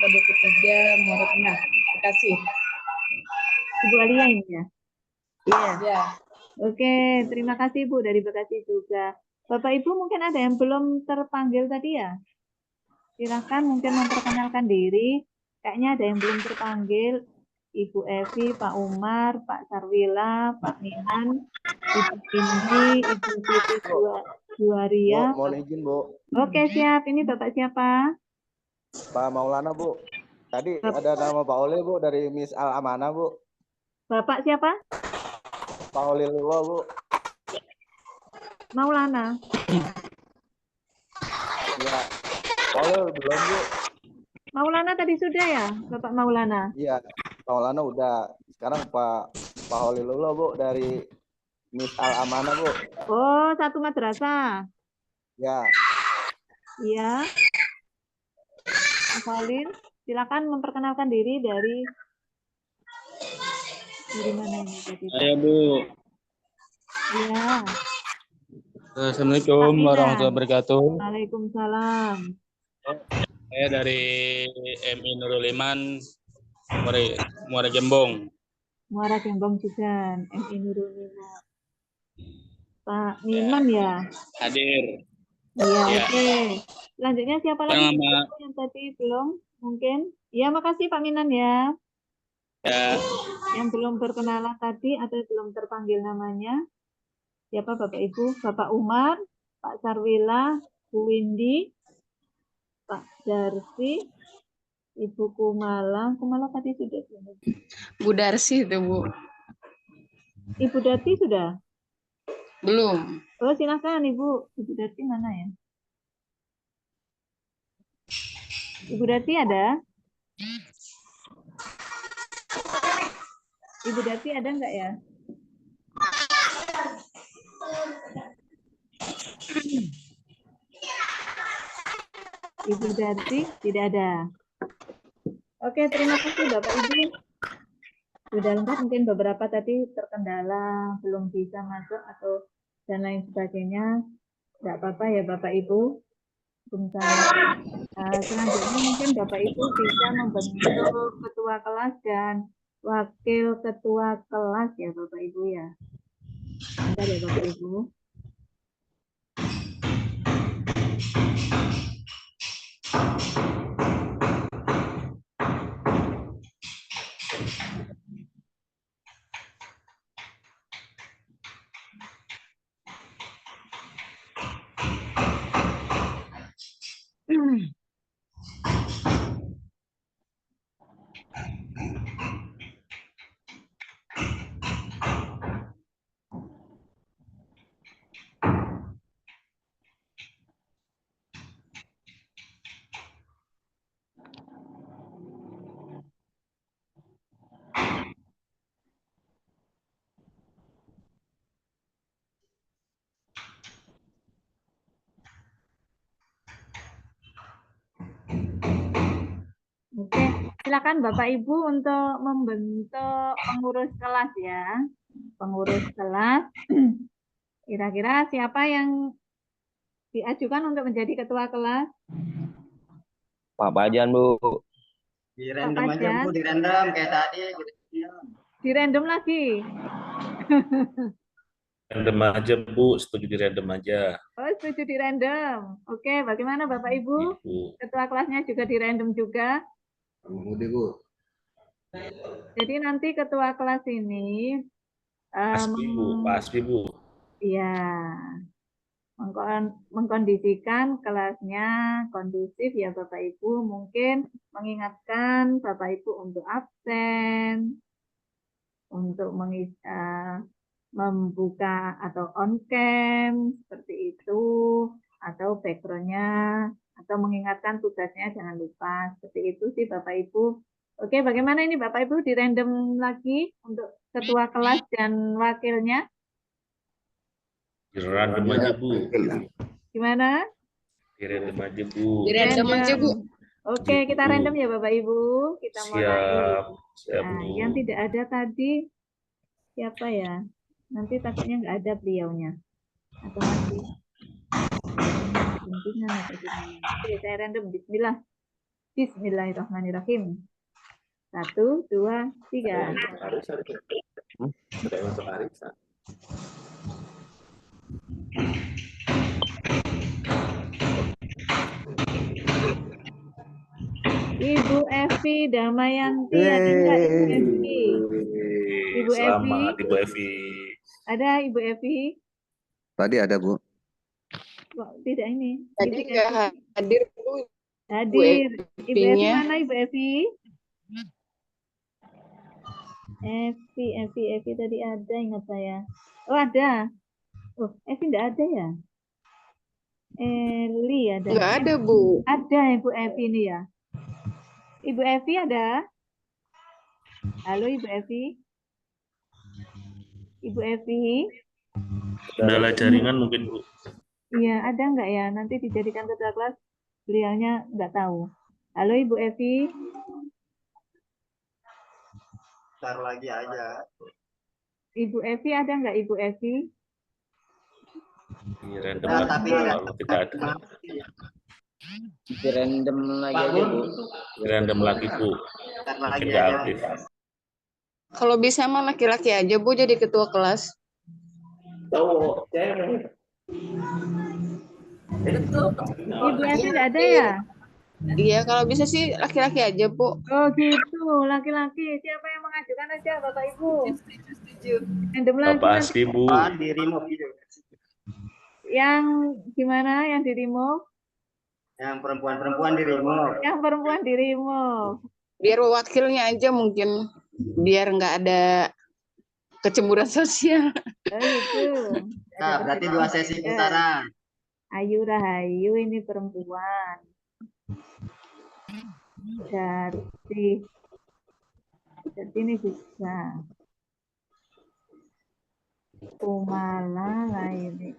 Kode ketiga Muara Tengah, Bekasi. Ibu Alia ini ya? Iya. Oke, terima kasih Bu dari Bekasi juga. Bapak Ibu mungkin ada yang belum terpanggil tadi ya? Silakan mungkin memperkenalkan diri. Kayaknya ada yang belum terpanggil. Ibu Evi, Pak Umar, Pak Sarwila, Pak Minan, Ibu Indi, Ibu Siti Juwaria. Bu, mohon izin, Bu. Oke, siap. Ini Bapak siapa? Pak Maulana, Bu. Tadi ada nama Pak Oli, Bu, dari Miss Al Amanah, Bu. Bapak siapa? Pak Oli Lulo, Bu. Maulana. Iya. Pak Oli belum, Bu. Maulana tadi sudah ya, Bapak Maulana? Iya, Pak Maulana udah. Sekarang Pak Oli Lulo, Bu, dari Miss Al Amanah, Bu. Oh, satu madrasah. Ya. Iya. Mas Alin, silakan memperkenalkan diri dari mana ini tadi? Saya Bu. Iya. Assalamualaikum warahmatullahi wabarakatuh. Waalaikumsalam. Saya dari MI Nurul Iman, Muara Gembong. Muara Gembong juga, MI Nurul Iman. Pak Minan ya? Hadir. Iya, Ya. oke. Selanjutnya siapa lagi Nama- yang tadi belum? Mungkin? Ya, makasih Pak Minan ya. Ya, Yang belum berkenalan tadi atau belum terpanggil namanya. Siapa Bapak Ibu? Bapak Umar, Pak Sarwila, Bu Windy, Pak Darsi, Ibu Kumala. Kumala tadi sudah belum? Bu Darsi itu, Bu. Ibu Darsi sudah? Belum. Oh, silakan Ibu. Ibu Darsi mana ya? Ibu Darsi ada? Ibu Darsi ada nggak ya? Ibu Darsi tidak ada. Oke, terima kasih Bapak Ibu. Sudah lengkap, mungkin beberapa tadi terkendala, belum bisa masuk atau dan lain sebagainya. Tidak apa-apa ya Bapak Ibu. Selanjutnya mungkin Bapak Ibu bisa membentuk ketua kelas dan wakil ketua kelas ya Bapak Ibu ya. Bentar ya Bapak Ibu. Oke, silakan Bapak Ibu untuk membentuk pengurus kelas ya. Pengurus kelas. Kira-kira siapa yang diajukan untuk menjadi ketua kelas? Pak Pajan, Bu. Di Pak random aja Pajan, Bu, di random kayak tadi gitu. di random lagi. Random aja Bu, setuju di random aja. Oh, setuju di random. Oke, bagaimana Bapak Ibu? Bu. Ketua kelasnya juga di random juga. Udah Bu. Jadi nanti ketua kelas ini Aspi Bu, Pak Aspi Bu. ya mengkondisikan kelasnya kondusif ya Bapak Ibu. Mungkin mengingatkan Bapak Ibu untuk absen, untuk membuka atau on cam seperti itu, atau backgroundnya, atau mengingatkan tugasnya jangan lupa. Seperti itu sih Bapak Ibu. Oke, bagaimana ini Bapak Ibu di random lagi untuk ketua kelas dan wakilnya? Di random aja Bu. Gimana? Di random aja Bu. Di random aja Bu. Oke, kita random ya Bapak Ibu. Kita mulai. Siap, siap Nah, Bu. yang tidak ada tadi siapa ya? Nanti takutnya nggak ada beliaunya. Atau masih pentingan atau gimana. Oke, saya random. Bismillah. Bismillahirrahmanirrahim. 1, 2, 3. Ibu Evi Damayanti, ada nggak Ibu Evi? Ibu Evi? Selamat Ibu Evi. Ada Ibu Evi? Tadi ada Bu. Kok tidak ini? Tadi Ibu nggak Evi. hadir Bu. Hadir. Ibu Evi Evi-nya. mana Ibu Evi? Evi tadi ada, ingat saya. Oh ada. Oh, Evi tidak ada ya? Eli ada. Nggak ada Bu. Ada Ibu Evi ini ya. Ibu Evi ada? Halo Ibu Evi? Ibu Evi? Kendala jaringan mungkin Bu. Iya, ada nggak ya? Nanti dijadikan ketua kelas, beliaunya nggak tahu. Halo Ibu Evi? Ntar lagi aja. Ibu Evi ada nggak Ibu Evi? Di random Nah, lagi tapi Bu, nggak- kalau tidak ada. Di random lagi aja Bu. Di random lagi Bu. Ntar Mungkin lagi nggak aja. aktif. Kalau bisa mah laki-laki aja Bu jadi ketua kelas. Ibu Evi nggak ada ya? Iya, kalau bisa sih laki-laki aja Bu. Oh gitu, laki-laki. Siapa yang mengajukan aja Bapak Ibu? Random lagi Bapak nanti. Asli Bu. Di remove gitu. Yang gimana yang di remove? Yang perempuan-perempuan di remove. Yang perempuan di remove. Biar wakilnya aja mungkin. Biar nggak ada kecemburuan sosial. Oh gitu. Nah, berarti 2 sesi putaran. Ayu Rahayu ini perempuan. Jadi ini bisa. Kumala lain.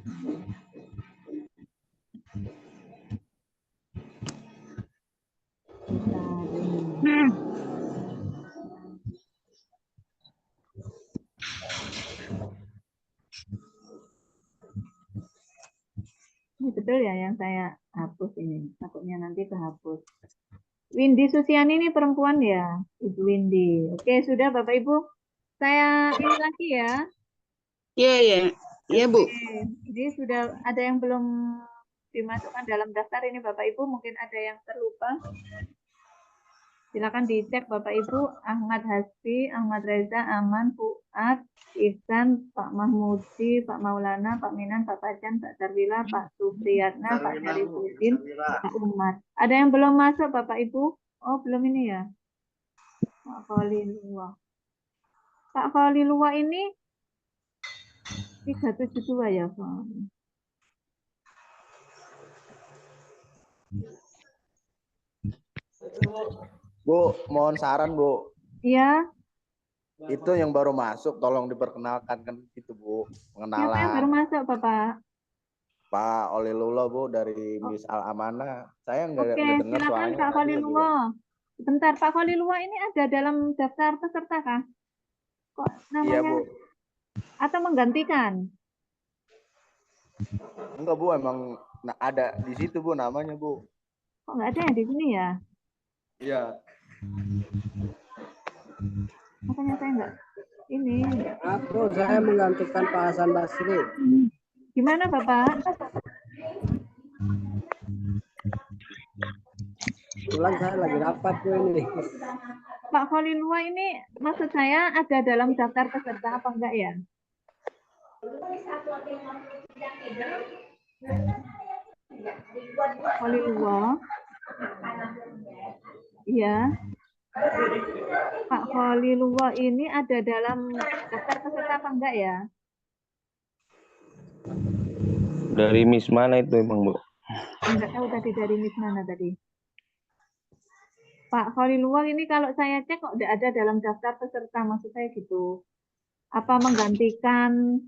Ini betul ya yang saya hapus ini. Takutnya nanti kehapus. Windy Susiani ini perempuan ya, Ibu Windy. Oke, sudah Bapak Ibu. Saya ini lagi ya. Iya, iya. Iya, Bu. Oke, ini sudah ada yang belum dimasukkan dalam daftar ini Bapak Ibu. Mungkin ada yang terlupa. Silakan dicek Bapak Ibu. Ahmad Hasbi, Ahmad Reza, Aman, Fuad, Ihsan, Pak Mahmudi, Pak Maulana, Pak Minan, Pak Pajan, Pak Darwila, Pak Supriyatna, Pak Syarifudin, Pak Umar. Ada yang belum masuk Bapak Ibu? Oh, belum ini ya. Pak Khalilullah. Pak Khalilullah ini 372 ya, Pak. Bu, mohon saran Bu. Iya. Itu yang baru masuk, tolong diperkenalkan kan itu Bu, Siapa yang baru pengenalan. masuk, Bapak? Pak Olilullah Bu dari Miss Al Amanah. Saya Oke, nggak dengar silakan suaranya Pak tadi. Khalilullah. Sebentar, Pak Khalilullah ini ada dalam daftar peserta kah? Kok Iya namanya? Bu. Atau menggantikan? Enggak Bu, emang ada di situ Bu namanya Bu. Kok Kok nggak ada yang di sini ya? Iya. Makanya saya nggak ini. Saya menggantikan Pak Hasan Basri. Gimana Bapak? Kebetulan saya lagi rapat tuh ini. Pak Khalilwa ini maksud saya ada dalam daftar peserta apa enggak ya? Pak Khalilwa. Iya. Pak Khalilwa ini ada dalam daftar peserta apa enggak ya? Dari Miss mana itu emang, Bu? Enggak tahu tadi dari Miss mana tadi. Pak Khalilwa ini kalau saya cek kok tidak ada dalam daftar peserta, maksud saya gitu. Apa menggantikan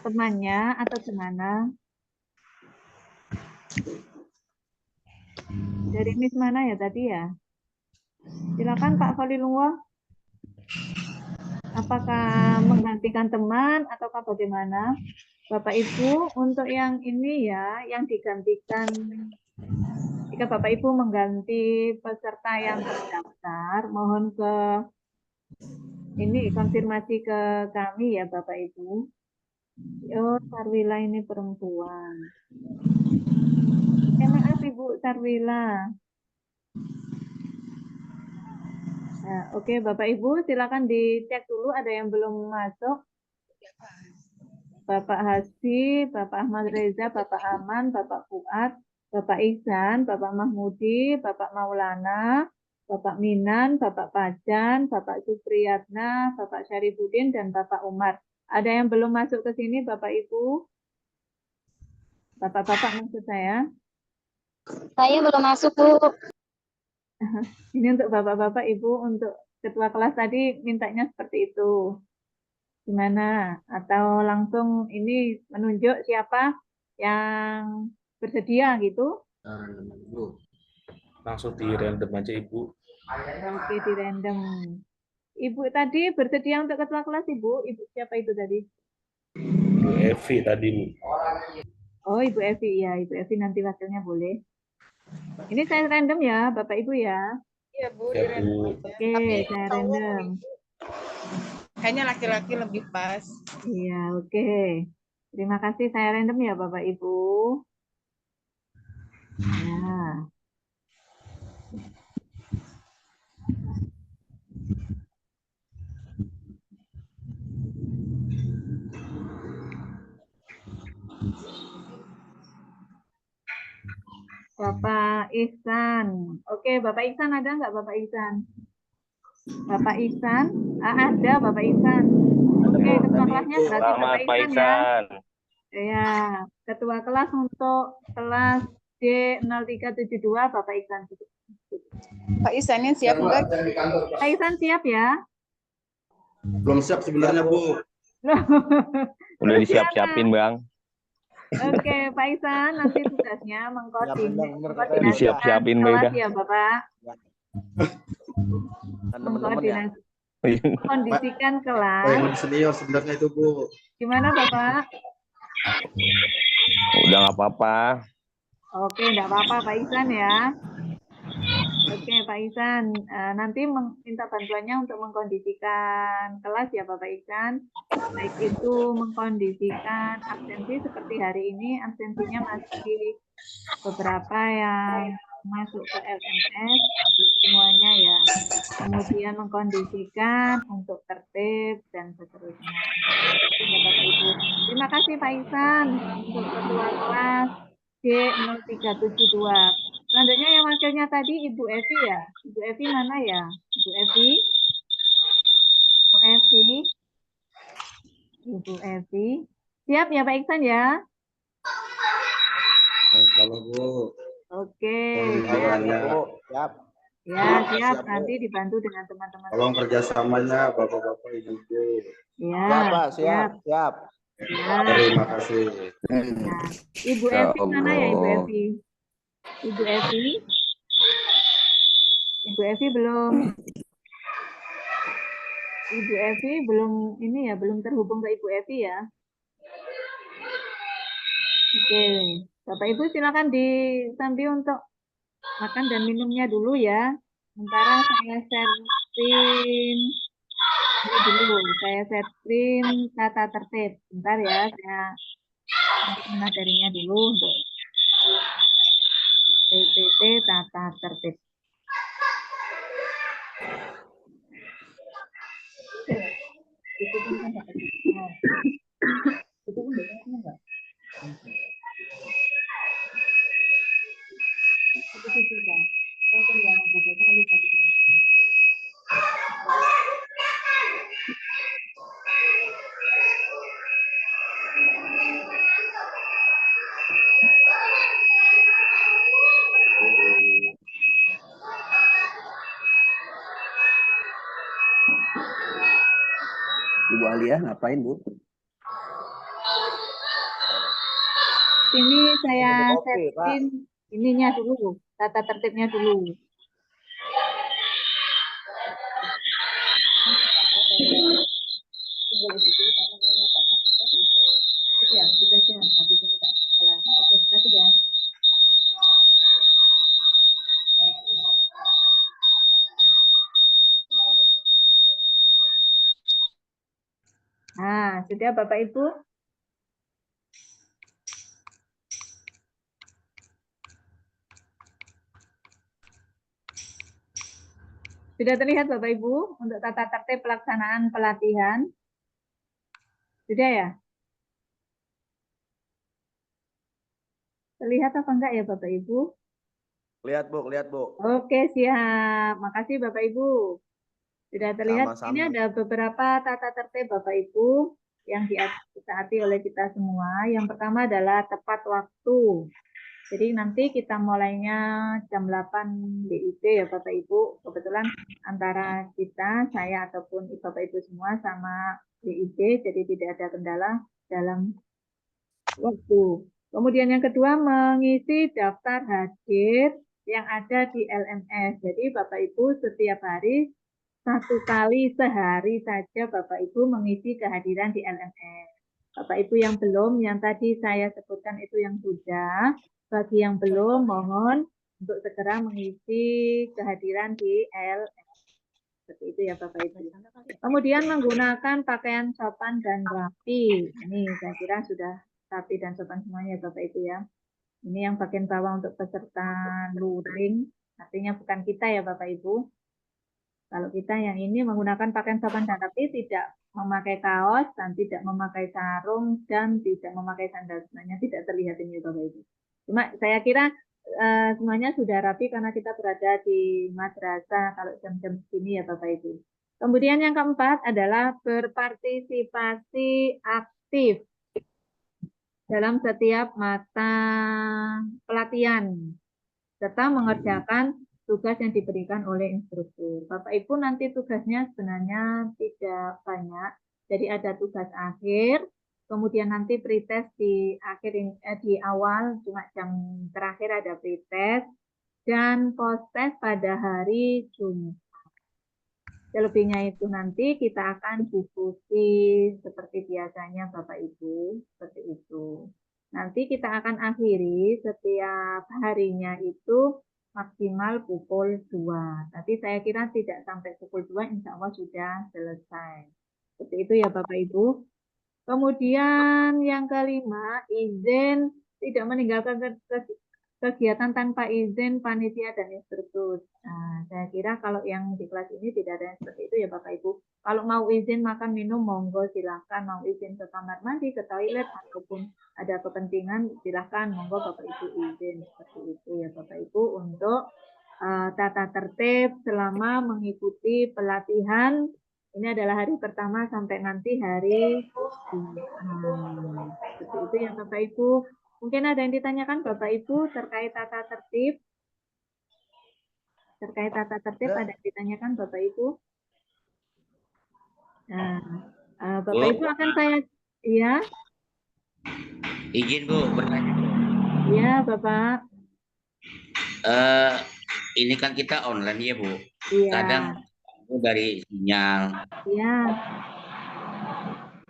temannya atau gimana? Dari Miss mana ya tadi ya? Silakan Pak Khalilwa. Apakah menggantikan teman ataukah bagaimana? Bapak Ibu, untuk yang ini ya, yang digantikan, jika Bapak Ibu mengganti peserta yang terdaftar, mohon ke ini konfirmasi ke kami ya Bapak Ibu. Oh, Sarwila ini perempuan. Maaf Ibu Sarwila. Nah, oke Bapak Ibu, silakan dicek dulu ada yang belum masuk. Bapak Hasbi, Bapak Ahmad Reza, Bapak Aman, Bapak Fuad, Bapak Ihsan, Bapak Mahmudi, Bapak Maulana, Bapak Minan, Bapak Pajan, Bapak Supriyatna, Bapak Syarifudin, dan Bapak Umar. Ada yang belum masuk ke sini Bapak Ibu? Bapak-bapak maksud saya? Saya belum masuk, Bu. Ini untuk Bapak-bapak Ibu, untuk ketua kelas tadi mintanya seperti itu. Gimana? Atau langsung ini menunjuk siapa yang bersedia gitu? Langsung di random aja Ibu. Oke, di random. Ibu tadi bersedia untuk ketua kelas Ibu? Ibu siapa itu tadi? Bu Evi tadi Bu. Oh, Ibu Evi ya, Ibu Evi nanti wakilnya boleh. Ini saya random ya, Bapak Ibu ya. Iya Bu, Ya, di random Bu. aja. Oke, saya random. Kayaknya laki-laki lebih pas. Iya, oke. Terima kasih, saya random ya Bapak Ibu. Ya. Bapak Ihsan. Oke, Bapak Ihsan ada nggak Bapak Ihsan? Bapak Ihsan? Ada Bapak Ihsan. Oke, ketua kelasnya berarti Selamat Bapak Pak Ihsan ya. Ihsan. Ya, ketua kelas untuk kelas D0372 Bapak Ihsan. Pak Ihsannya siap enggak? Pak Ihsan siap ya? Belum siap sebenarnya Bu. Udah disiap-siapin, Bang. Oke, Pak Ihsan nanti tugasnya mengkoordinasikan Disiap-siapin, kelas udah. ya, Bapak. Mengkondisikan kelas. Yang senior sebenarnya itu Bu. Gimana, Bapak? Udah nggak apa-apa. Oke, enggak apa-apa Pak Ihsan ya. Oke, Pak Ihsan, nanti minta bantuannya untuk mengkondisikan kelas ya Bapak Ihsan. Baik itu mengkondisikan absensi seperti hari ini, absensinya masih beberapa yang masuk ke LMS, semuanya ya. Kemudian mengkondisikan untuk tertib dan seterusnya. Ya, Bapak Ibu. Terima kasih Pak Ihsan untuk ketua kelas D0372. Selanjutnya yang wakilnya tadi Ibu Evi ya. Ibu Evi mana ya? Ibu Evi? Ibu Evi? Ibu Evi. Siap ya Pak Iksan ya? Kalau Bu. Oke. Siap. Siap. Ya, siap. Nanti dibantu dengan teman-teman. Tolong kerjasamanya Bapak-Bapak Ibu-Ibu. Ya, Siap, Pak. Siap. Siap. Ya. Terima kasih. Nah, Ibu Ya Evi mana ya Ibu Allah. Evi? Ibu Evi? Ibu Evi belum. Ibu Evi belum ini ya, belum terhubung ke Ibu Evi ya. Oke, Bapak Ibu silakan disambi untuk makan dan minumnya dulu ya. Sementara saya share screen ini dulu. Saya share screen tata tertib. Bentar ya, saya materinya dulu untuk PPT tata tertib. Itu pun kan dapat itu pun enggak? Itu sudah. Saya kan yang buka saya lupa di mana. Ibu Alia ngapain, Bu? Sini saya setting ininya dulu, tata tertibnya dulu. Ya, gitu aja. Habis ini ya. Oke, kasih ya. Nah, sudah Bapak Ibu? Sudah terlihat Bapak Ibu untuk tata tertib pelaksanaan pelatihan? Sudah ya? Terlihat apa enggak ya Bapak Ibu? Lihat Bu, lihat Bu. Oke, siap. Makasih Bapak Ibu. Sudah terlihat. Sama-sama. Ini ada beberapa tata tertib Bapak Ibu yang ditaati oleh kita semua. Yang pertama adalah tepat waktu. Jadi nanti kita mulainya jam 8 DIP ya Bapak Ibu. Kebetulan antara kita, saya ataupun Bapak Ibu semua sama DIP, jadi tidak ada kendala dalam waktu. Kemudian yang kedua, mengisi daftar hadir yang ada di LMS. Jadi Bapak Ibu setiap hari 1 kali sehari saja Bapak Ibu mengisi kehadiran di LMS. Bapak Ibu yang belum, yang tadi saya sebutkan itu yang sudah. Bagi yang belum, mohon untuk segera mengisi kehadiran di LMS. Seperti itu ya Bapak Ibu. Kemudian menggunakan pakaian sopan dan rapi. Ini saya kira sudah rapi dan sopan semuanya Bapak Ibu ya. Ini yang bagian bawah untuk peserta luring. Artinya bukan kita ya Bapak Ibu. Kalau kita yang ini menggunakan pakaian sopan dan rapi, tidak memakai kaos dan tidak memakai sarung dan tidak memakai sandal. Sebenarnya tidak terlihat ini Bapak Ibu. Cuma saya kira semuanya sudah rapi karena kita berada di madrasah kalau jam-jam segini ya Bapak Ibu. Kemudian yang keempat adalah berpartisipasi aktif dalam setiap mata pelatihan serta mengerjakan tugas yang diberikan oleh instruktur. Bapak Ibu nanti tugasnya sebenarnya tidak banyak. Jadi ada tugas akhir, kemudian nanti pretest di di awal cuma jam terakhir ada pretest dan post-test pada hari Jumat. Selebihnya itu nanti kita akan diskusi seperti biasanya Bapak Ibu, seperti itu. Nanti kita akan akhiri setiap harinya itu maksimal pukul 2. Tapi saya kira tidak sampai pukul 2, insya Allah sudah selesai. Seperti itu ya Bapak Ibu. Kemudian yang kelima, izin tidak meninggalkan kegiatan tanpa izin panitia dan instruktur. Nah, saya kira kalau yang di kelas ini tidak ada yang seperti itu ya Bapak Ibu. Kalau mau izin makan minum, monggo silahkan. Mau izin ke kamar mandi, ke toilet, ataupun ada kepentingan, silahkan. Monggo Bapak Ibu izin. Seperti itu ya Bapak Ibu untuk tata tertib selama mengikuti pelatihan. Ini adalah hari pertama sampai nanti hari seperti itu ya Bapak Ibu. Mungkin ada yang ditanyakan Bapak Ibu terkait tata tertib? Terkait tata tertib ada yang ditanyakan Bapak Ibu? Nah, Bapak Ibu akan saya, ya? Izin Bu, bertanya. Ya Bapak. Ini kan kita online ya Bu. Iya. Kadang dari sinyal. Iya.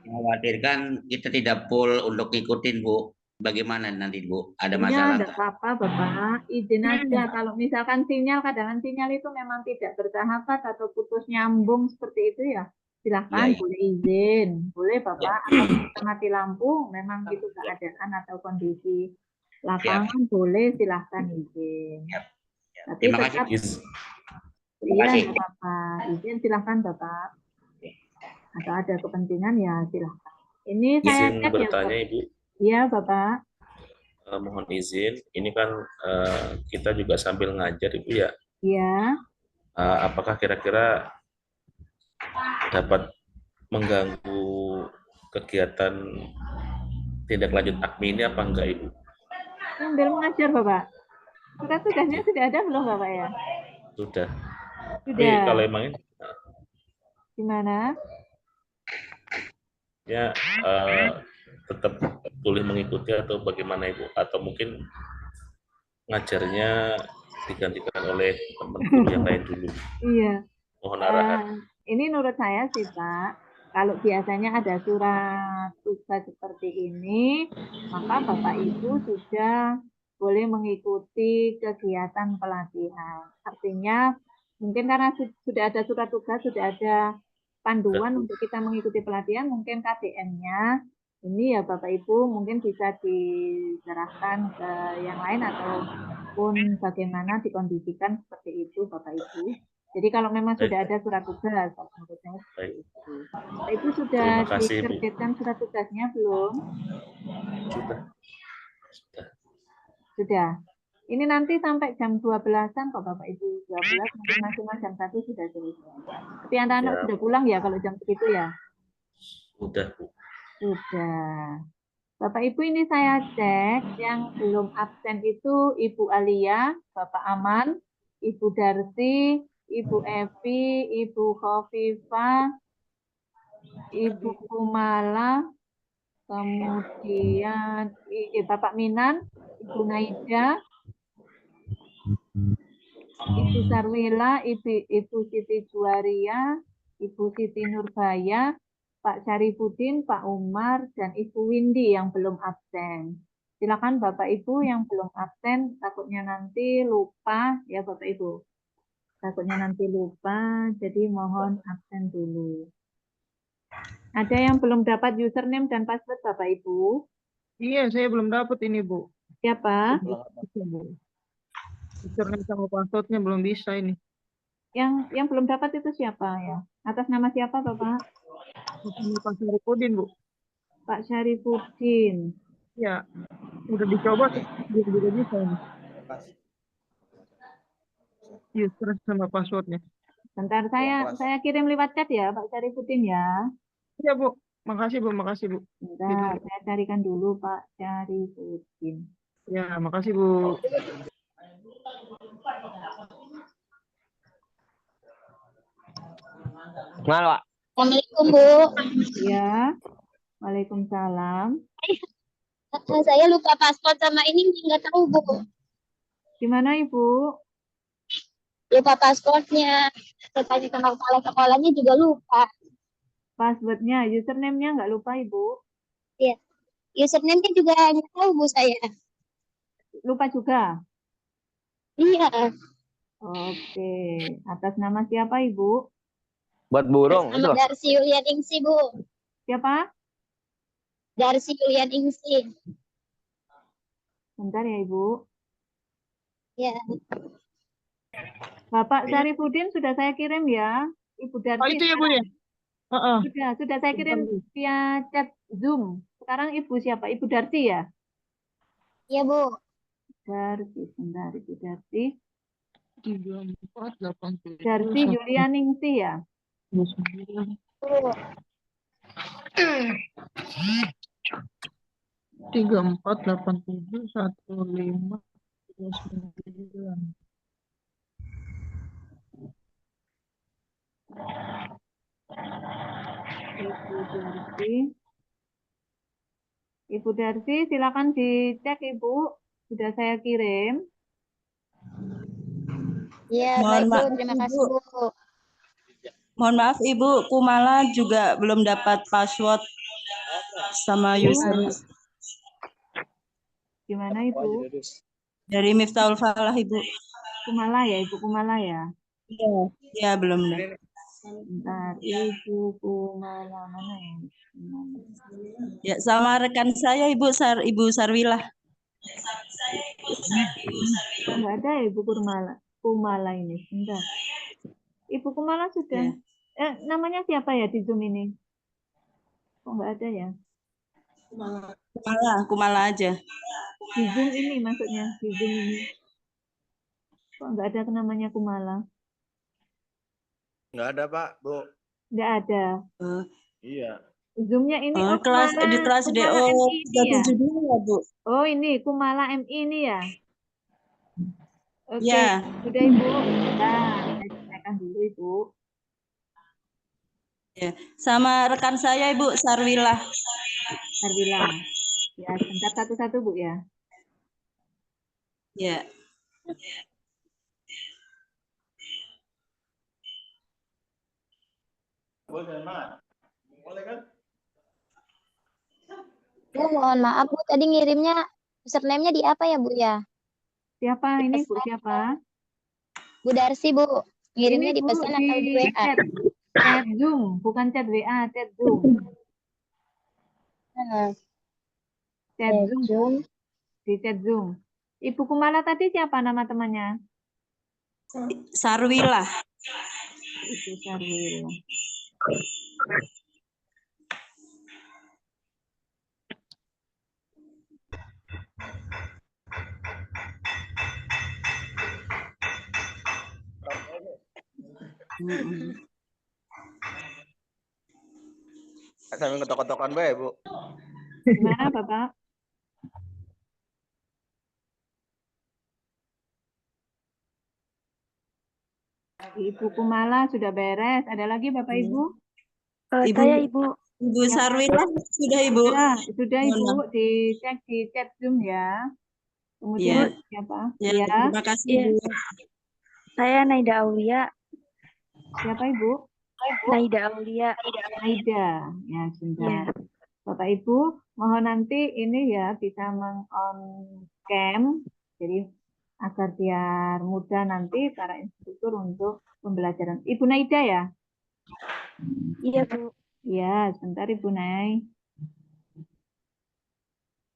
Mengkhawatirkan kita tidak full untuk ngikutin Bu. bagaimana nanti Bu? Ada Ya, masalah enggak apa-apa, Bapak. Izin aja. Kalau misalkan sinyal, kadang sinyal itu memang tidak bersahabat atau putus nyambung seperti itu ya, silahkan Ya. boleh izin. Boleh, Bapak. Atau kita mati lampu, memang itu keadaan atau kondisi lapangan, boleh silahkan izin. Tapi Terima kasih. tetap, Terima iya, kasih. enggak apa-apa. Izin silahkan, Bapak. Atau ada kepentingan ya silahkan. Ini saya Izin cek ya, bertanya Bapak. Ibu, Iya, Bapak. mohon izin. Ini kan kita juga sambil ngajar Ibu ya. Iya. Apakah kira-kira dapat mengganggu kegiatan tindak lanjut AKMI ini apa enggak Ibu? Sambil mengajar, Bapak. Surat tugasnya sudah ada belum, Bapak ya? Sudah. Tapi Sudah. kalau emang ini, Gimana? ya tetap boleh mengikuti atau bagaimana Ibu? Atau mungkin ngajarnya digantikan oleh teman guru yang lain dulu? Iya. Mohon arahan. Ini menurut saya sih, Pak, kalau biasanya ada surat tugas seperti ini, maka Bapak Ibu sudah boleh mengikuti kegiatan pelatihan. Artinya, mungkin karena sudah ada surat tugas, sudah ada panduan untuk kita mengikuti pelatihan, mungkin KDM-nya ini ya Bapak Ibu mungkin bisa diserahkan ke yang lain ataupun bagaimana dikondisikan seperti itu Bapak Ibu. Jadi kalau memang sudah ada surat tugas, menurut saya seperti itu. Bapak Ibu sudah Terima kasih, Bu. diterbitkan surat tugasnya belum? Sudah. Sudah. Ini nanti sampai jam 12-an kok Bapak Ibu. 12 mungkin maksimal jam 1 sudah selesai. Tapi anak-anak Ya. sudah pulang ya kalau jam segitu ya? Sudah, Bu. Sudah. Bapak Ibu ini saya cek yang belum absen itu Ibu Alia, Bapak Aman, Ibu Darsi, Ibu Evi, Ibu Khofifa, Ibu Kumala, kemudian Bapak Minan, Ibu Naida, Ibu Sarwila, Ibu Siti Juwaria, Ibu Siti Nurbaya, Pak Syarifuddin, Pak Umar, dan Ibu Windy yang belum absen. Silakan Bapak Ibu yang belum absen, takutnya nanti lupa ya Bapak Ibu. Takutnya nanti lupa, jadi mohon absen dulu. Ada yang belum dapat username dan password Bapak Ibu? Iya, saya belum dapat ini, Bu. Siapa? Username sama passwordnya belum bisa ini. Yang belum dapat itu siapa ya? Atas nama siapa Bapak? Pak Syarifuddin, Bu. Pak Syarifuddin. Ya, udah dicoba, belum juga bisa ini. User sama passwordnya. Bentar, saya kirim lewat chat ya Pak Syarifuddin ya. Iya, Bu. Makasih, Bu. Makasih, Bu. Bentar, saya carikan dulu Pak Syarifuddin. Ya, makasih, Bu. Halo, Pak. Assalamualaikum, Bu. Ya, waalaikumsalam. Saya lupa paspor sama ini nggak tahu, Bu. Gimana Ibu? Lupa paspornya. Saya tanya sama kepala sekolahnya juga lupa. Passwordnya, username-nya nggak lupa Ibu? Iya. Username-nya juga nggak tahu, Bu, saya. Lupa juga? Iya. Oke. Atas nama siapa Ibu? Buat burung itu. Nama Darsi Yulian Ingsi, Bu. Siapa? Darsi Yulian Ingsi. Bentar ya Ibu. Ya. Bapak Syarifuddin sudah saya kirim ya. Ibu Darsi. Oh, itu ya, Bu ya? Sudah saya kirim via chat Zoom. Sekarang Ibu siapa? Ibu Darsi ya? Iya, Bu. Darsi, sebentar Ibu Darsi. 3487. Darsi Yulianingsih ya? 34871539. Ibu Darsi, silakan dicek Ibu. Sudah saya kirim. Iya, Mohon baik, Bu. maaf, Terima kasih, Ibu. Bu. Mohon maaf Ibu, Kumala juga belum dapat password sama user. Gimana Ibu? Dari Miftahul Falah, Ibu. Kumala ya, Ibu Kumala ya? Iya. Ya, belum deh. Bentar, Ibu Kumala mana ya? Ya, sama rekan saya Ibu Sarwilah. Enggak ada ya Ibu Kumala ini. Bentar. Ibu Kumala sudah. Namanya siapa ya di Zoom ini? Kok enggak ada ya? Kumala aja. Di Zoom ini maksudnya, di Zoom ini. Kok enggak ada namanya Kumala? Nggak ada, Pak, Bu. Enggak ada. Iya. Zoom-nya ini di kelas Kumala DO MI ini ya? 372 ya, Bu. Oh, ini Kumala MI ini ya? Oke, Ya. sudah Ibu. Nah, saya selesaikan dulu Ibu. Ya. Sama rekan saya Ibu Sarwilah. Sarwilah. Ya, sebentar satu-satu Bu ya. Ya. Boleh, Mak. Boleh kan? Bu, mohon maaf Bu, tadi ngirimnya username-nya di apa ya Bu ya? Siapa ini Bu? Siapa? Bu Darsi Bu. Ngirimnya Ini di Bu, pesan atau di di WA? chat Zoom, bukan chat WA, chat Zoom. Chat Zoom, Bu. Di chat Zoom. Ibu Kumala tadi siapa nama temannya? Sarwilah. Ibu Sarwilah. Sambil ngetok-ketokan bae, Bu. Gimana, Bapak? Ibu Kumala sudah beres. Ada lagi Bapak Ibu? Saya Ibu Sarwilah sudah Ibu. Sudah Ibu, dicek di chat Zoom ya. Kemudian siapa? Ya, terima kasih Bu. Saya Naida Aulia. Siapa Ibu? Naida Aulia. Naida. Ya, sebentar. Bapak Ibu, mohon nanti ini ya bisa meng-on cam. Jadi agar biar mudah nanti para instruktur untuk pembelajaran. Ibu Naida ya? Iya Bu. Ya, sebentar Ibu Nay.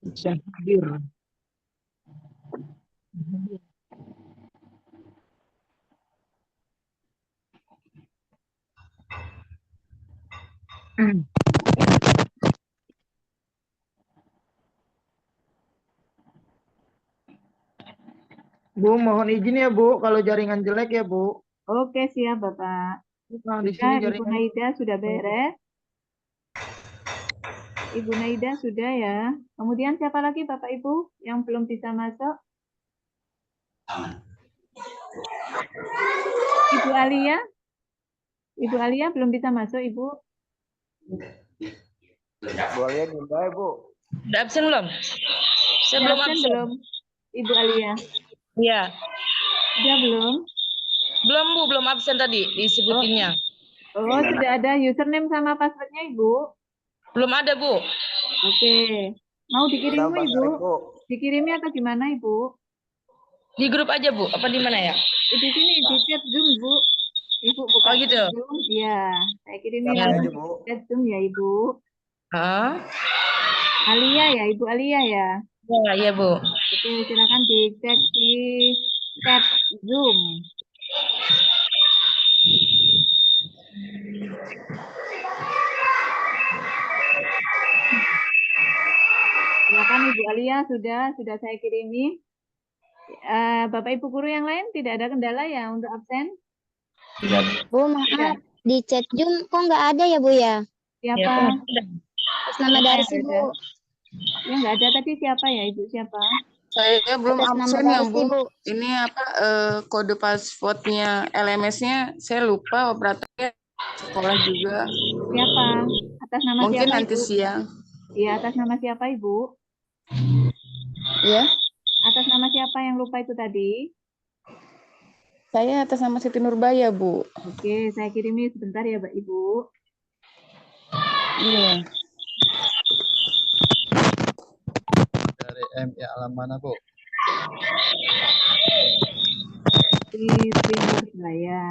Bisa hadir. Bu, mohon izin ya Bu, kalau jaringan jelek ya Bu. Oke, siap Bapak. Di sini Ibu jaringan. Naida sudah beres. Ibu Naida sudah ya. Kemudian siapa lagi Bapak Ibu yang belum bisa masuk? Ibu Alia? Ibu Alia belum bisa masuk, Ibu? Bu Alia bae, Bu. Udah absen belum? Saya belum absen. Belum. Ibu Alia? Iya. Sudah belum? Belum Bu, belum absen tadi disebutinnya. Oh, sudah ada username sama passwordnya Ibu? Belum ada Bu. Oke. Mau dikirimu Ibu? Dikirimi atau gimana Ibu? Di grup aja Bu, apa di mana ya? Di sini, di chat Zoom Bu. Ibu buka gitu. chat Zoom. Iya, saya kirimin chat Zoom ya Ibu. Alia ya, Ibu Alia ya? Ya, iya Bu. Oke, silakan dicek di chat Zoom. Silakan Ibu Alia, sudah saya kirimi. Bapak Ibu guru yang lain tidak ada kendala ya untuk absen? Bu, maaf. Di chat Zoom kok nggak ada ya Bu ya? Siapa? Terus nama Darsi Bu. Ya nggak ada tadi siapa ya Ibu siapa? Saya belum Atas nama absen ya Darsi, Bu. Bu. Ini apa kode passwordnya LMS-nya saya lupa, operatornya sekolah juga. Siapa? Atas nama Mungkin siapa nanti Ibu? siang. Iya, atas nama siapa Ibu? Ya. Atas nama siapa yang lupa itu tadi? Saya atas nama Siti Nurbaya, Bu. Oke, saya kirimi sebentar ya, Mbak Ibu. Iya. Dari MI Alamana, Bu. Di Timur Jaya.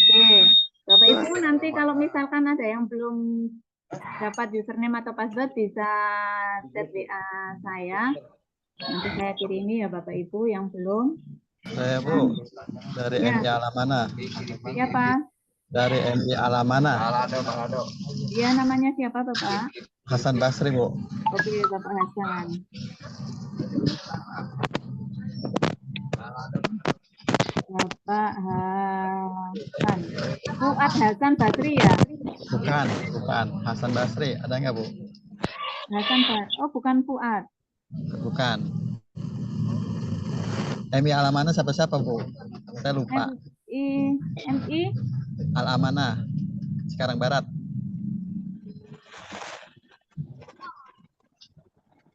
Oke, Bapak Ibu nanti kalau misalkan ada yang belum dapat username atau password bisa chat WA saya. Nanti saya kirimi ya Bapak Ibu yang belum. Saya, Bu, dari Ya. MI Alamana. Siapa? Dari MI Alamana. Iya, namanya siapa Bapak? Hasan Basri, Bu. Oke, Bapak Hasan. Bapak Hasan. Fuad Hasan Basri ya? Bukan. Hasan Basri. Ada nggak, Bu? Hasan Basri. Oh, bukan Fuad. Bukan. MI Alamana siapa-siapa, Bu? Saya lupa. MI Al-Amanah, Cikarang Barat.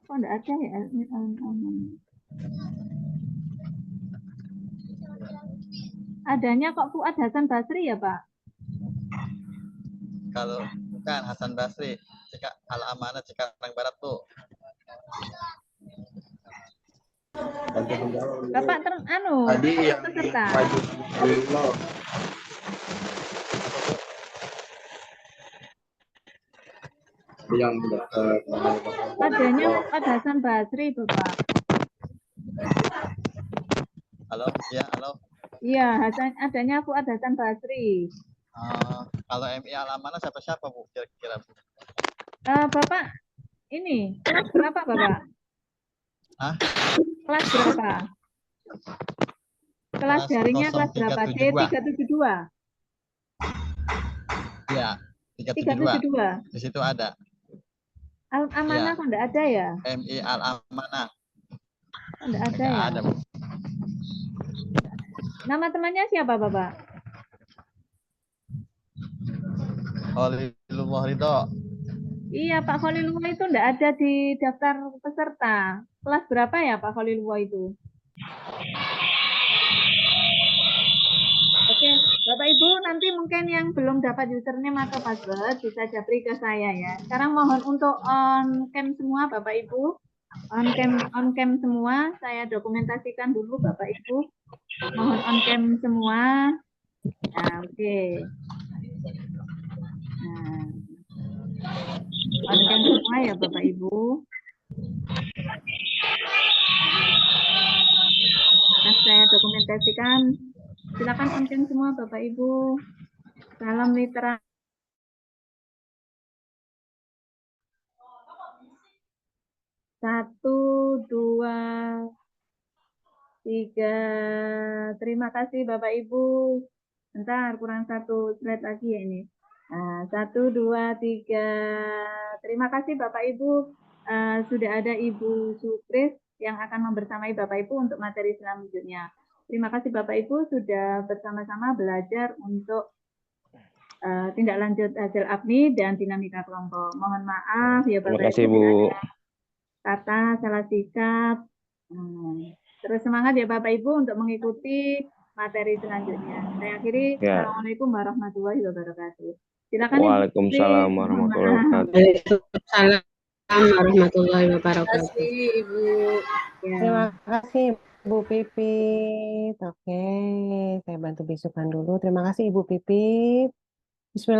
kok enggak ada ya? Adanya kok Fuad Hasan Basri ya, Pak? Kalau bukan Hasan Basri, Al-Amanah Cikarang Barat, Bu. Bapak Tadi yang peserta. yang Adanya Fuad Hasan Basri, Bapak. Halo, ya, halo. Iya, adanya Fuad Hasan Basri. Kalau MI Alamana siapa-siapa, Bu? Kira-kira, Bu? Bapak, ini kelas berapa, Bapak? Hah? Kelas berapa? Kelas daringnya kelas berapa? D372? Iya, 372. Di situ ada. Al-Amanah kok enggak ada ya? MI Al-Amanah. Kok enggak ada ya? Ada, Bu. Nama temannya siapa, Bapak? Khalilullah Ridho. Iya, Pak Khalilullah itu enggak ada di daftar peserta. Kelas berapa ya Pak Khalilullah itu? Oke, Bapak Ibu nanti mungkin yang belum dapat username atau password bisa japri ke saya ya. Sekarang mohon untuk on cam semua Bapak Ibu. On cam semua, saya dokumentasikan dulu Bapak Ibu. Mohon on cam semua. Nah, oke. Nah. On cam semua ya Bapak Ibu. Akan saya dokumentasikan. Silakan on cam semua Bapak Ibu. Salam mitra. Satu, dua, tiga. Terima kasih Bapak Ibu. Bentar, kurang satu slide lagi ya ini. Nah, 1, 2, 3. Terima kasih Bapak Ibu. Sudah ada Ibu Supris yang akan membersamai Bapak Ibu untuk materi selanjutnya. Terima kasih Bapak Ibu sudah bersama-sama belajar untuk tindak lanjut hasil APNI dan dinamika kelompok. Mohon maaf ya Bapak Ibu. Terima kasih Bu. Kata salah sikap. Terus semangat ya Bapak Ibu untuk mengikuti materi selanjutnya. Saya akhiri. Ya. Assalamualaikum warahmatullahi wabarakatuh. Silakan Waalaikumsalam warahmatullahi wabarakatuh. Waalaikumsalam warahmatullahi wabarakatuh. Terima kasih Ibu. Ya. Terima kasih Bu Pipit. Oke, saya bantu bisukan dulu. Terima kasih Ibu Pipit. Bismillah.